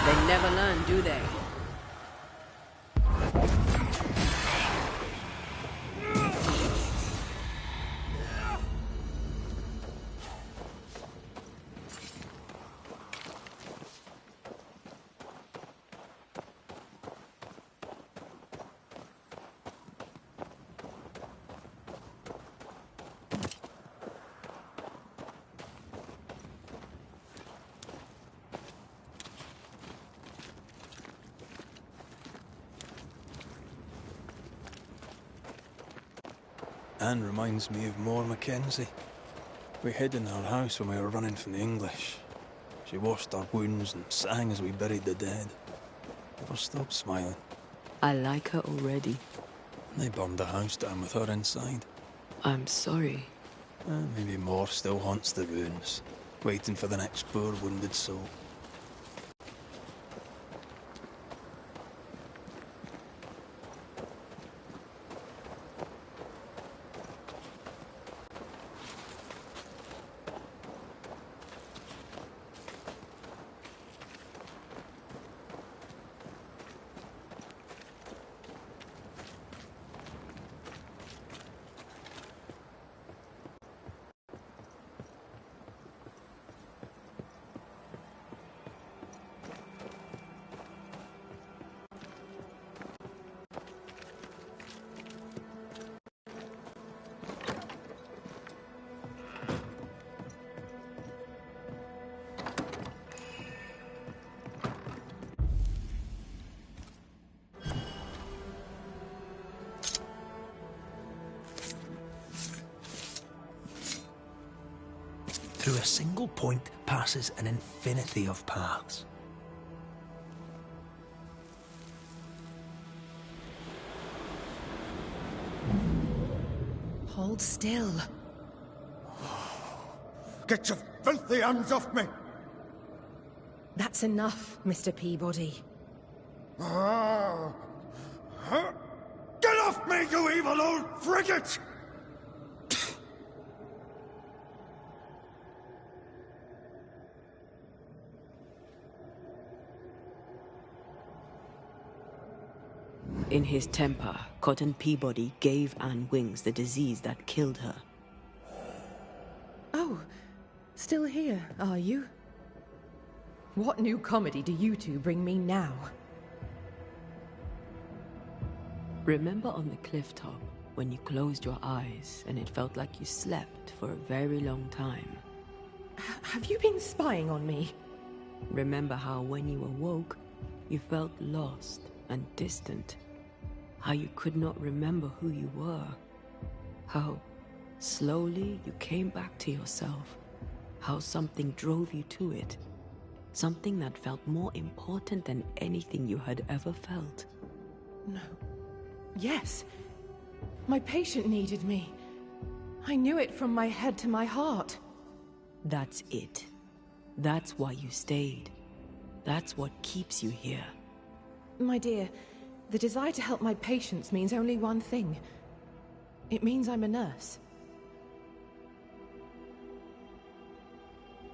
They never learn, do they? Anne reminds me of More Mackenzie. We hid in her house when we were running from the English. She washed our wounds and sang as we buried the dead. Never stopped smiling. I like her already. They burned the house down with her inside. I'm sorry. Maybe More still haunts the ruins, waiting for the next poor wounded soul. Through a single point passes an infinity of paths. Hold still. Get your filthy hands off me! That's enough, Mr. Peabody. Ah. Huh? Get off me, you evil old frigate! In his temper, Cotton Peabody gave Anne Wings the disease that killed her. Oh, still here, are you? What new comedy do you two bring me now? Remember on the cliff top, when you closed your eyes and it felt like you slept for a very long time? Have you been spying on me? Remember how when you awoke, you felt lost and distant? How you could not remember who you were? How slowly you came back to yourself? How something drove you to it? Something that felt more important than anything you had ever felt? No. Yes. My patient needed me. I knew it from my head to my heart. That's it. That's why you stayed. That's what keeps you here. My dear, the desire to help my patients means only one thing. It means I'm a nurse.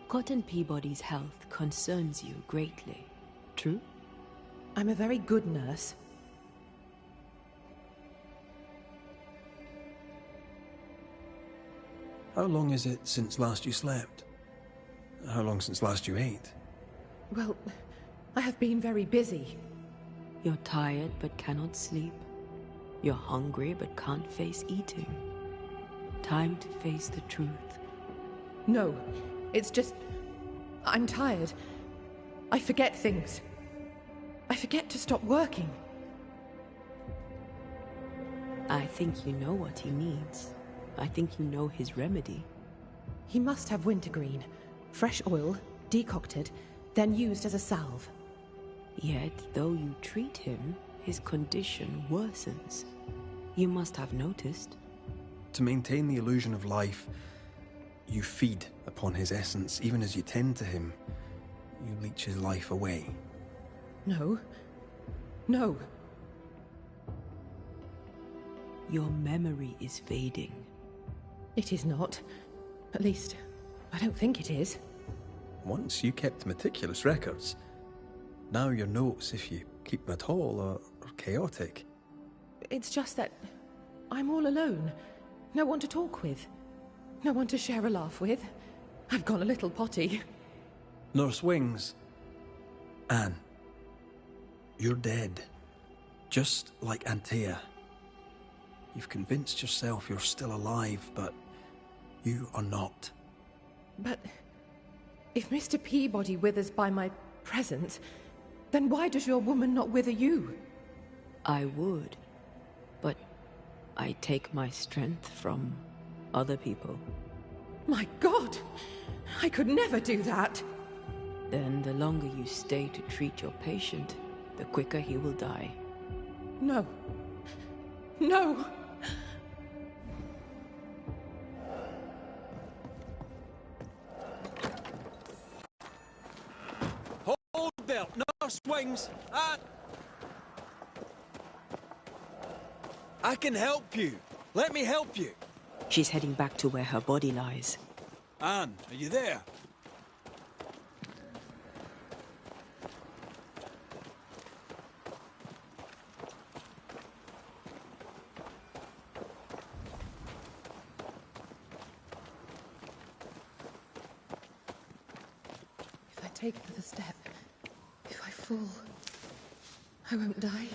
Cotton Peabody's health concerns you greatly, true? I'm a very good nurse. How long is it since last you slept? How long since last you ate? Well, I have been very busy. You're tired but cannot sleep. You're hungry but can't face eating. Time to face the truth. No, it's just... I'm tired. I forget things. I forget to stop working. I think you know what he needs. I think you know his remedy. He must have wintergreen. Fresh oil, decocted, then used as a salve. Yet, though you treat him, his condition worsens. You must have noticed. To maintain the illusion of life, you feed upon his essence. Even as you tend to him, you leech his life away. No. No. Your memory is fading. It is not. At least, I don't think it is. Once you kept meticulous records. Now your notes, if you keep them at all, are chaotic. It's just that I'm all alone. No one to talk with. No one to share a laugh with. I've gone a little potty. Nurse Wings. Anne. You're dead. Just like Antea. You've convinced yourself you're still alive, but you are not. But if Mr. Peabody withers by my presence, then why does your woman not wither you? I would, but I take my strength from other people. My God! I could never do that! Then the longer you stay to treat your patient, the quicker he will die. No. No! Hold there, Nurse Wings. I can help you. Let me help you. She's heading back to where her body lies. Anne, are you there? If I take another step, if I fall, I won't die.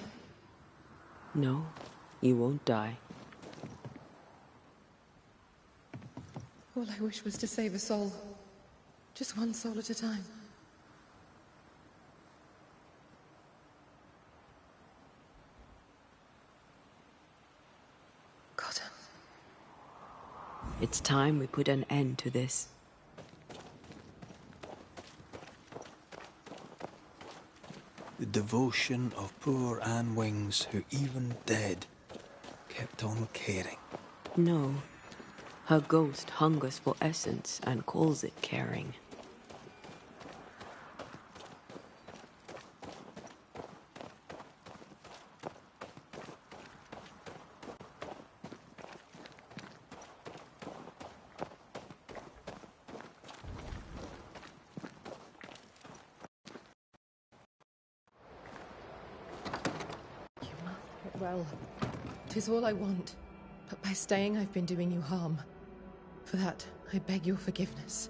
No, you won't die. All I wish was to save a soul. Just one soul at a time. Cotton. It's time we put an end to this. The devotion of poor Anne Wings, who even dead, kept on caring. No. Her ghost hungers for essence and calls it caring. You must get well. 'Tis all I want. But by staying, I've been doing you harm. For that, I beg your forgiveness.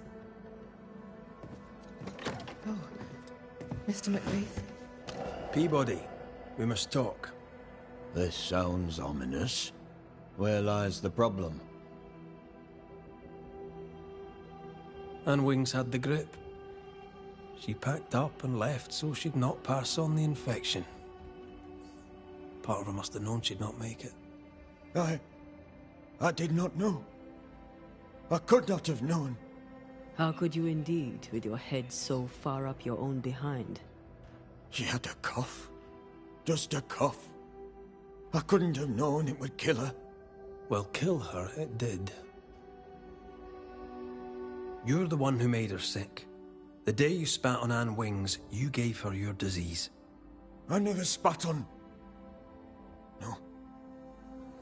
Oh, Mr. McWraith. Peabody, we must talk. This sounds ominous. Where lies the problem? Anne Wings had the grip. She packed up and left so she'd not pass on the infection. Part of her must have known she'd not make it. I did not know. I could not have known. How could you indeed, with your head so far up your own behind? She had a cough. Just a cough. I couldn't have known it would kill her. Well, kill her it did. You're the one who made her sick. The day you spat on Anne Wings, you gave her your disease. I never spat on... No.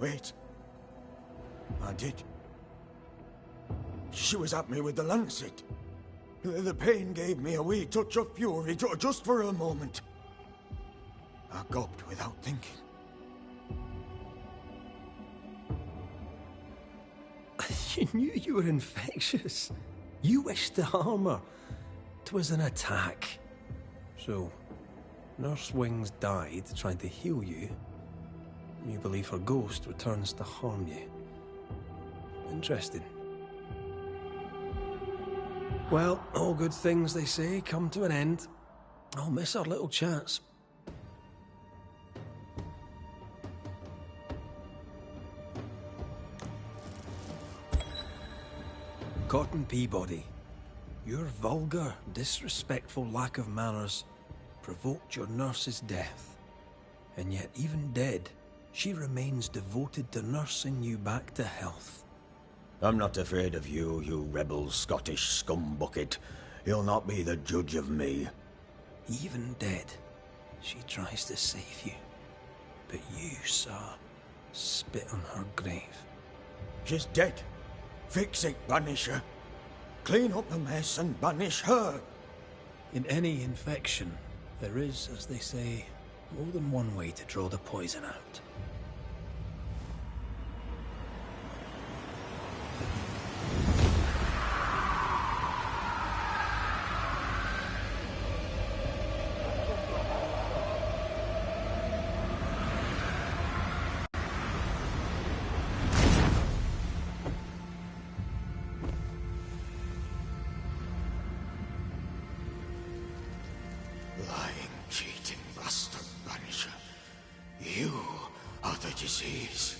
Wait. I did. She was at me with the lancet. The pain gave me a wee touch of fury, just for a moment. I gulped without thinking. You knew you were infectious. You wished to harm her. 'Twas an attack. So, Nurse Wings died trying to heal you. You believe her ghost returns to harm you. Interesting. Well, all good things, they say, come to an end. I'll miss our little chats. Cotton Peabody, your vulgar, disrespectful lack of manners provoked your nurse's death. And yet, even dead, she remains devoted to nursing you back to health. I'm not afraid of you, you rebel Scottish scumbucket. You'll not be the judge of me. Even dead, she tries to save you. But you, sir, spit on her grave. She's dead. Fix it, Banisher. Clean up the mess and banish her. In any infection, there is, as they say, more than one way to draw the poison out. Lying, cheating bastard, Banisher. You are the disease.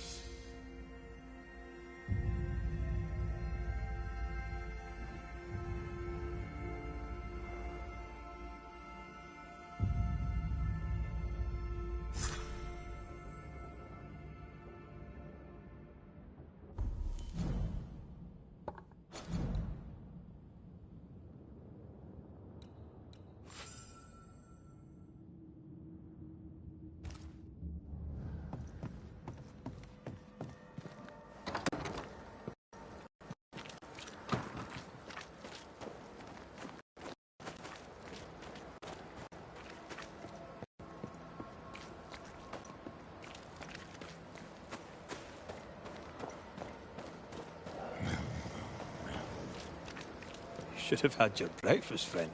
Should have had your breakfast, friend.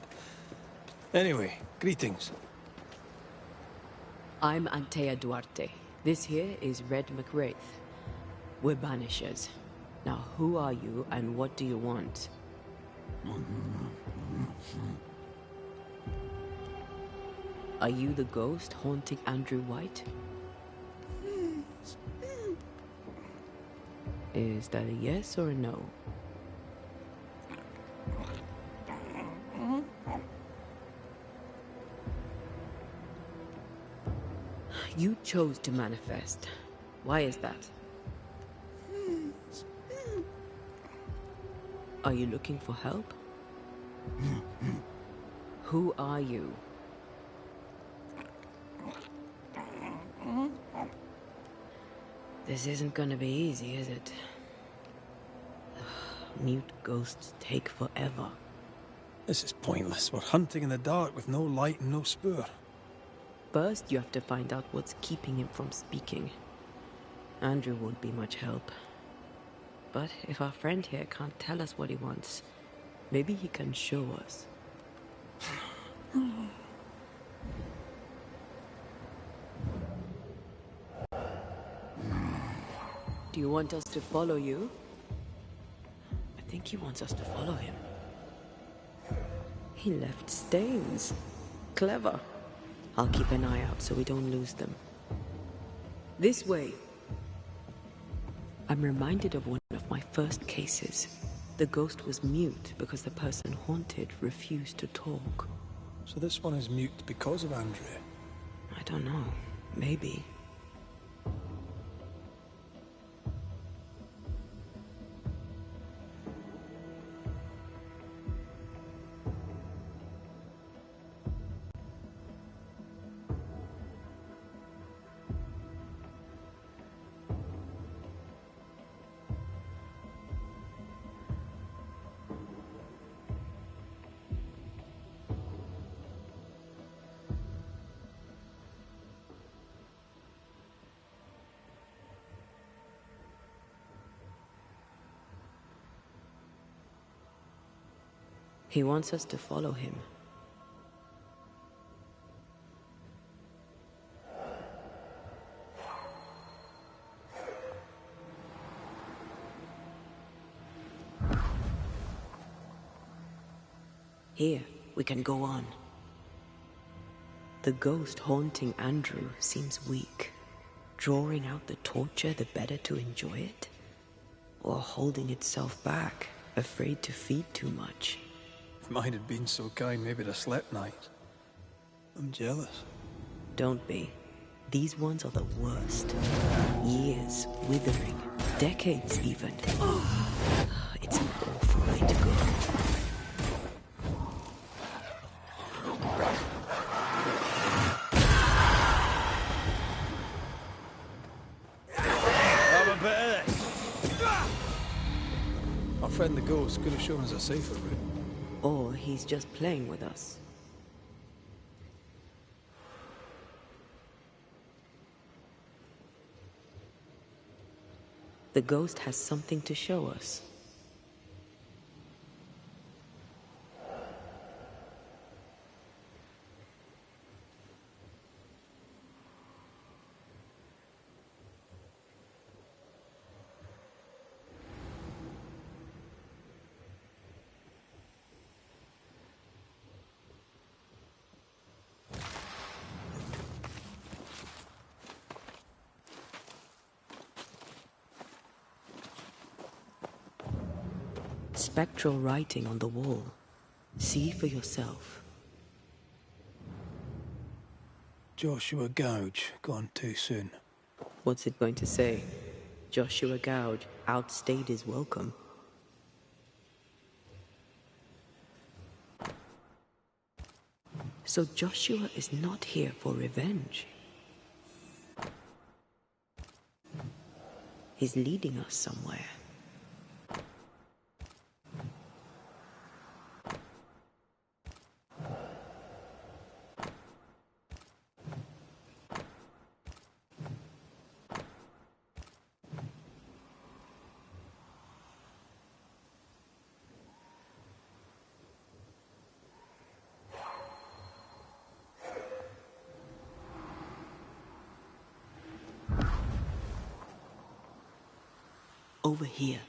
Anyway, greetings. I'm Antea Duarte. This here is Red McWraith. We're Banishers. Now, who are you and what do you want? Are you the ghost haunting Andrew White? Is that a yes or a no? You chose to manifest. Why is that? Are you looking for help? Who are you? This isn't gonna be easy, is it? Mute ghosts take forever. This is pointless. We're hunting in the dark with no light and no spoor. First, you have to find out what's keeping him from speaking. Andrew won't be much help. But if our friend here can't tell us what he wants, maybe he can show us. Do you want us to follow you? I think he wants us to follow him. He left stains. Clever. I'll keep an eye out so we don't lose them. This way. I'm reminded of one of my first cases. The ghost was mute because the person haunted refused to talk. So this one is mute because of Andrew? I don't know. Maybe. He wants us to follow him. Here, we can go on. The ghost haunting Andrew seems weak. Drawing out the torture the better to enjoy it? Or holding itself back, afraid to feed too much? If mine had been so kind, maybe I'd have slept night. I'm jealous. Don't be. These ones are the worst. Years, withering, decades even. It's an awful way to go. Our friend the ghost could have shown us a safer route. Or he's just playing with us. The ghost has something to show us. Spectral writing on the wall. See for yourself. Joshua Gouge, gone too soon. What's it going to say? Joshua Gouge outstayed his welcome. So Joshua is not here for revenge. He's leading us somewhere. Over here.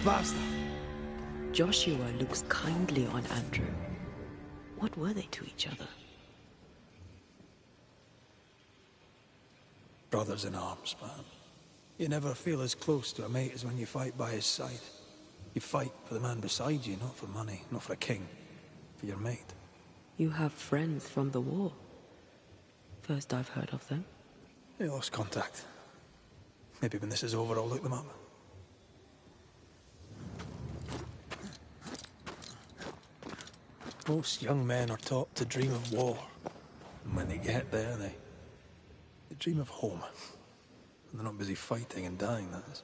Bastard! Joshua looks kindly on Andrew. What were they to each other? Brothers in arms, man. You never feel as close to a mate as when you fight by his side. You fight for the man beside you, not for money, not for a king. For your mate. You have friends from the war. First I've heard of them. They lost contact. Maybe when this is over, I'll look them up. Most young men are taught to dream of war. And when they get there, they dream of home. And they're not busy fighting and dying, that is.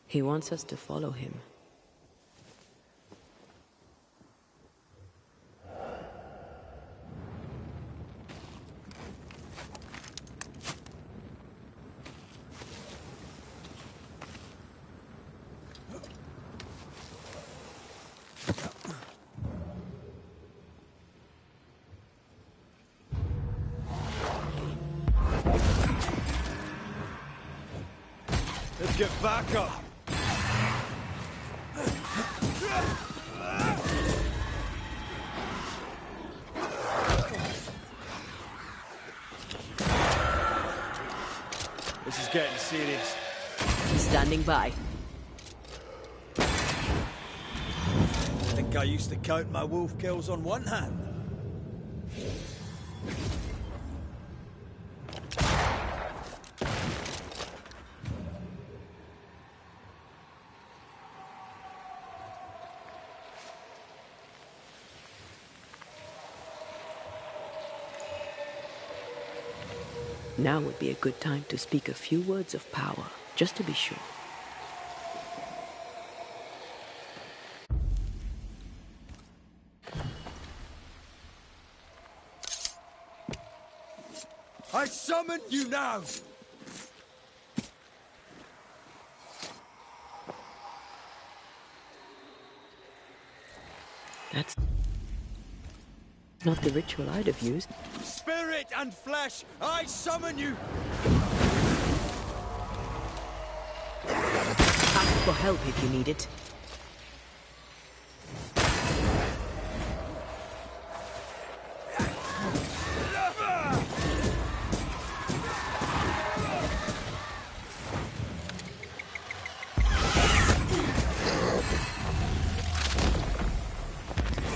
He wants us to follow him. Let's get back up! This is getting serious. Standing by. I think I used to count my wolf kills on one hand. Now would be a good time to speak a few words of power, just to be sure. I summon you now! That's not the ritual I'd have used. Spirit and flesh, I summon you! Ask for help if you need it.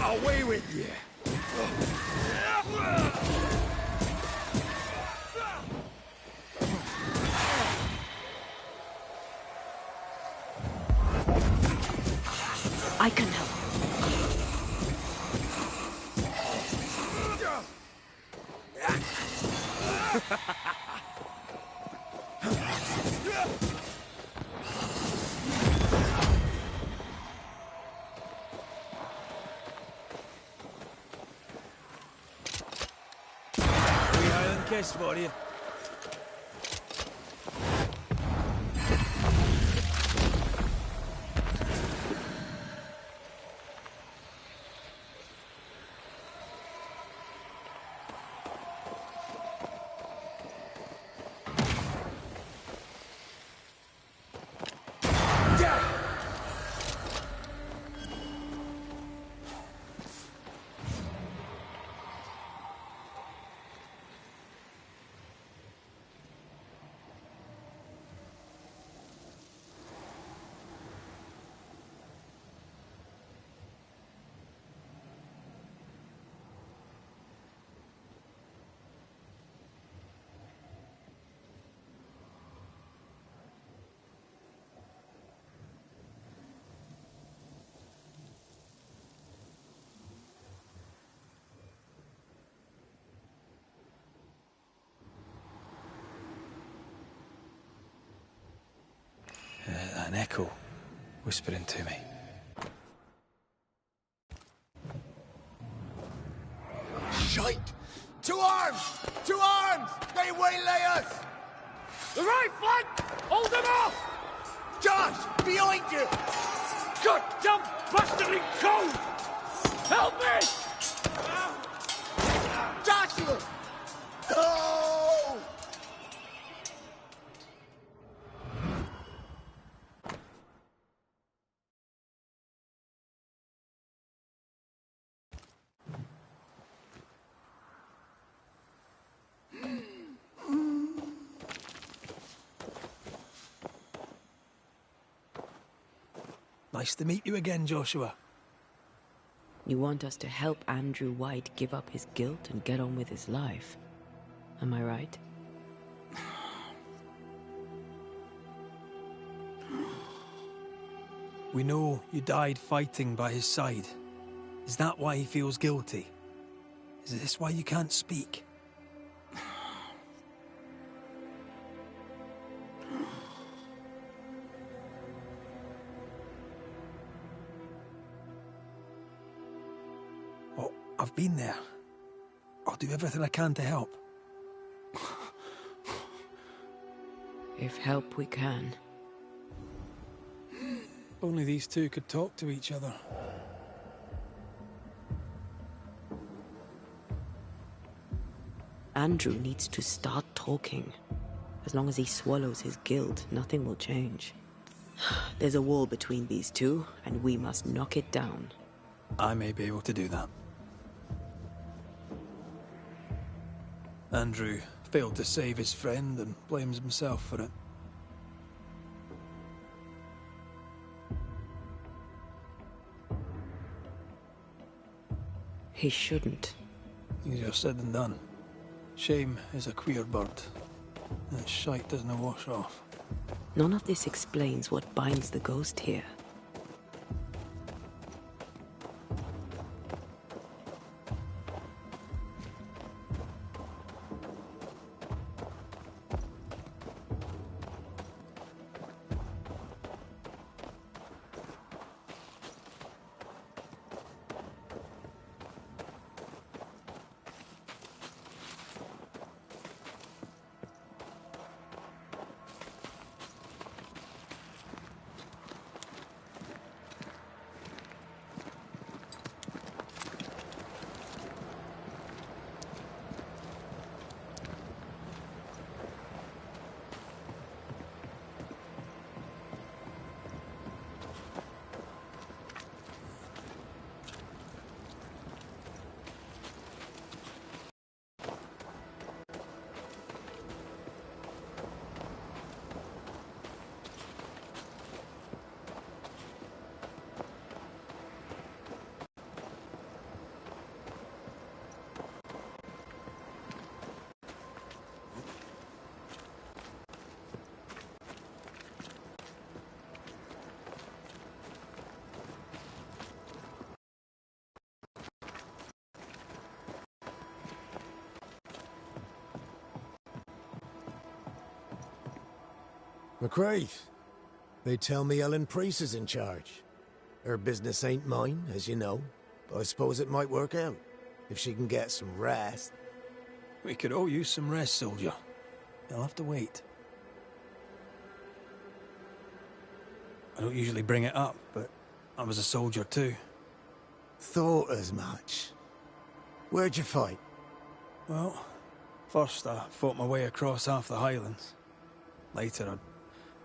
Away with you! I can help. Wee Highland kiss for you. An echo whispering to me. Shite! To arms! To arms! They waylay us! The right flank! Hold them off! Josh! Behind you! Goddamn bastard cold! Help me! Joshua! No! Nice to meet you again, Joshua. You want us to help Andrew White give up his guilt and get on with his life. Am I right? We know you died fighting by his side. Is that why he feels guilty? Is this why you can't speak? Oh, I've been there. I'll do everything I can to help. If help we can. Only these two could talk to each other. Andrew needs to start talking. As long as he swallows his guilt, nothing will change. There's a wall between these two, and we must knock it down. I may be able to do that. Andrew failed to save his friend and blames himself for it. He shouldn't. Easier said than done. Shame is a queer bird. That shite doesn't wash off. None of this explains what binds the ghost here. McCraith, they tell me Ellen Priest is in charge. Her business ain't mine, as you know, but I suppose it might work out, if she can get some rest. We could all use some rest, soldier. You'll have to wait. I don't usually bring it up, but I was a soldier too. Thought as much. Where'd you fight? Well, first I fought my way across half the Highlands. Later I'd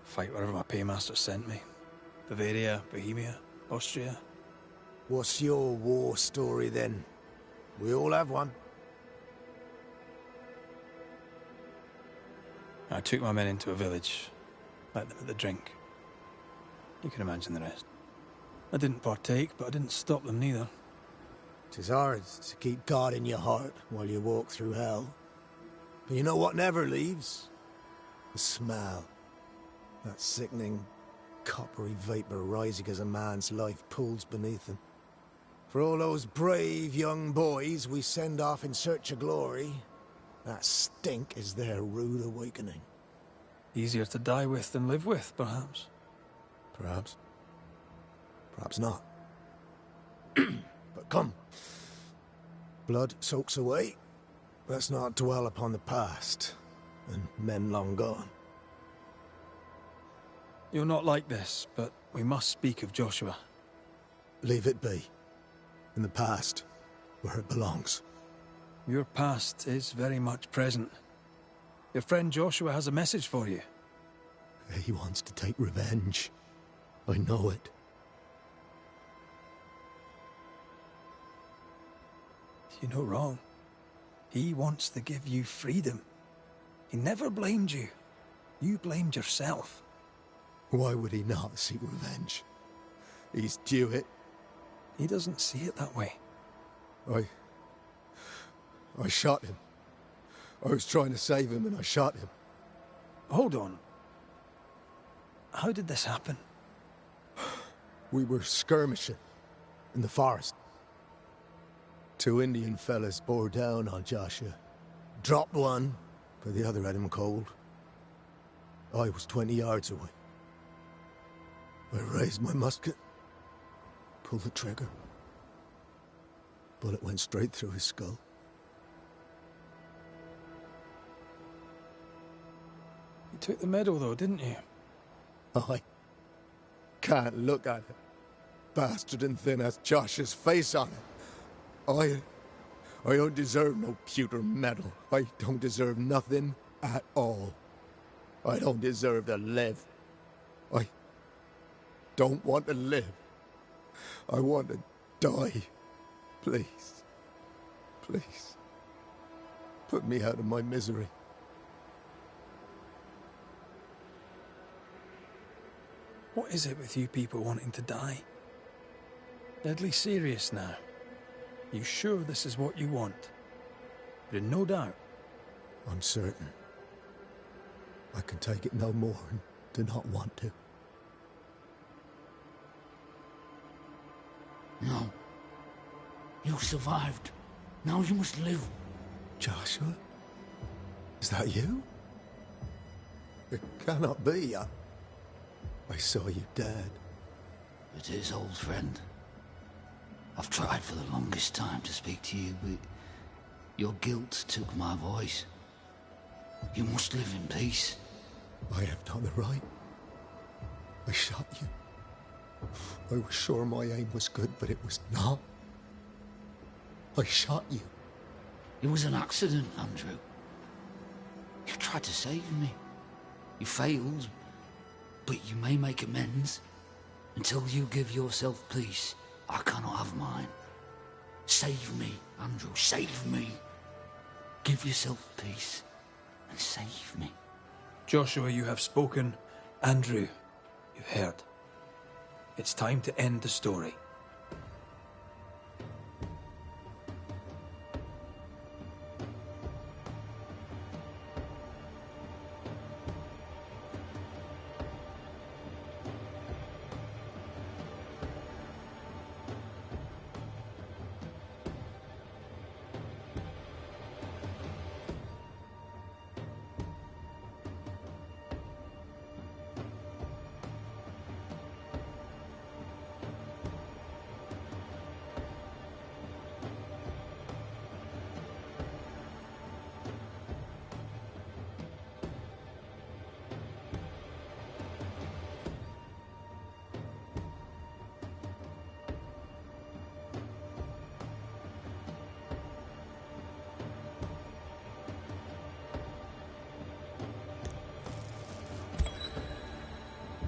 fight wherever my paymaster sent me. Bavaria, Bohemia, Austria. What's your war story then? We all have one. I took my men into a village, let them at the drink. You can imagine the rest. I didn't partake, but I didn't stop them neither. 'Tis hard to keep God in your heart while you walk through hell. But you know what never leaves? The smell. That sickening, coppery vapour rising as a man's life pulls beneath him. For all those brave young boys we send off in search of glory, that stink is their rude awakening. Easier to die with than live with, perhaps. Perhaps. Perhaps not. But come. Blood soaks away. Let's not dwell upon the past, and men long gone. You're not like this, but we must speak of Joshua. Leave it be. In the past, where it belongs. Your past is very much present. Your friend Joshua has a message for you. He wants to take revenge. I know it. You're no wrong. He wants to give you freedom. He never blamed you. You blamed yourself. Why would he not seek revenge? He's due it. He doesn't see it that way. I shot him. I was trying to save him and I shot him. Hold on. How did this happen? We were skirmishing in the forest. 2 Indian fellas bore down on Joshua. Dropped one, but the other had him cold. I was 20 yards away. I raised my musket, pulled the trigger. Bullet went straight through his skull. You took the medal though, didn't you? I can't look at it. Bastard and thin as Josh's face on it. I don't deserve no pewter medal. I don't deserve nothing at all. I don't deserve to live. I don't want to live. I want to die. Please. Please. Put me out of my misery. What is it with you people wanting to die? Deadly serious now. You sure this is what you want? You're in no doubt. I'm certain. I can take it no more and do not want to. No. You survived. Now you must live. Joshua? Is that you? It cannot be. I saw you dead. It is, old friend. I've tried for the longest time to speak to you, but your guilt took my voice. You must live in peace. I have done the right. I shot you. I was sure my aim was good, but it was not. I shot you. It was an accident, Andrew. You tried to save me. You failed, but you may make amends. Until you give yourself peace, I cannot have mine. Save me, Andrew, save me. Give yourself peace and save me. Joshua, you have spoken. Andrew, you've heard. It's time to end the story.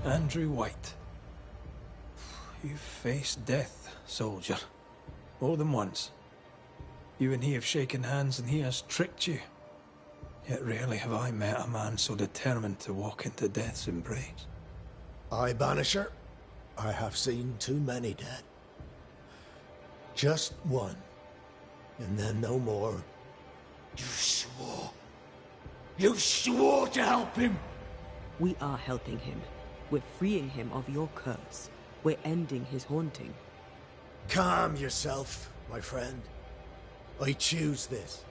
Andrew White. You've faced death, soldier. More than once. You and he have shaken hands and he has tricked you. Yet rarely have I met a man so determined to walk into death's embrace. Aye, Banisher. I have seen too many dead. Just one. And then no more. You swore. You swore to help him. We are helping him. We're freeing him of your curse. We're ending his haunting. Calm yourself, my friend. I choose this.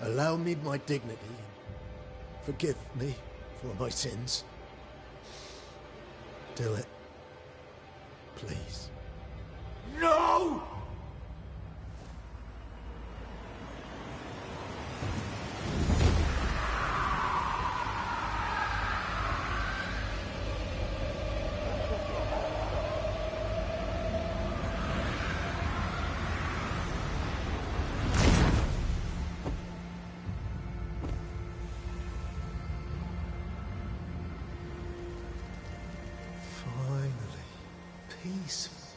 Allow me my dignity and forgive me for my sins. Do it. Please. No! Finally, peaceful.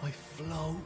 I float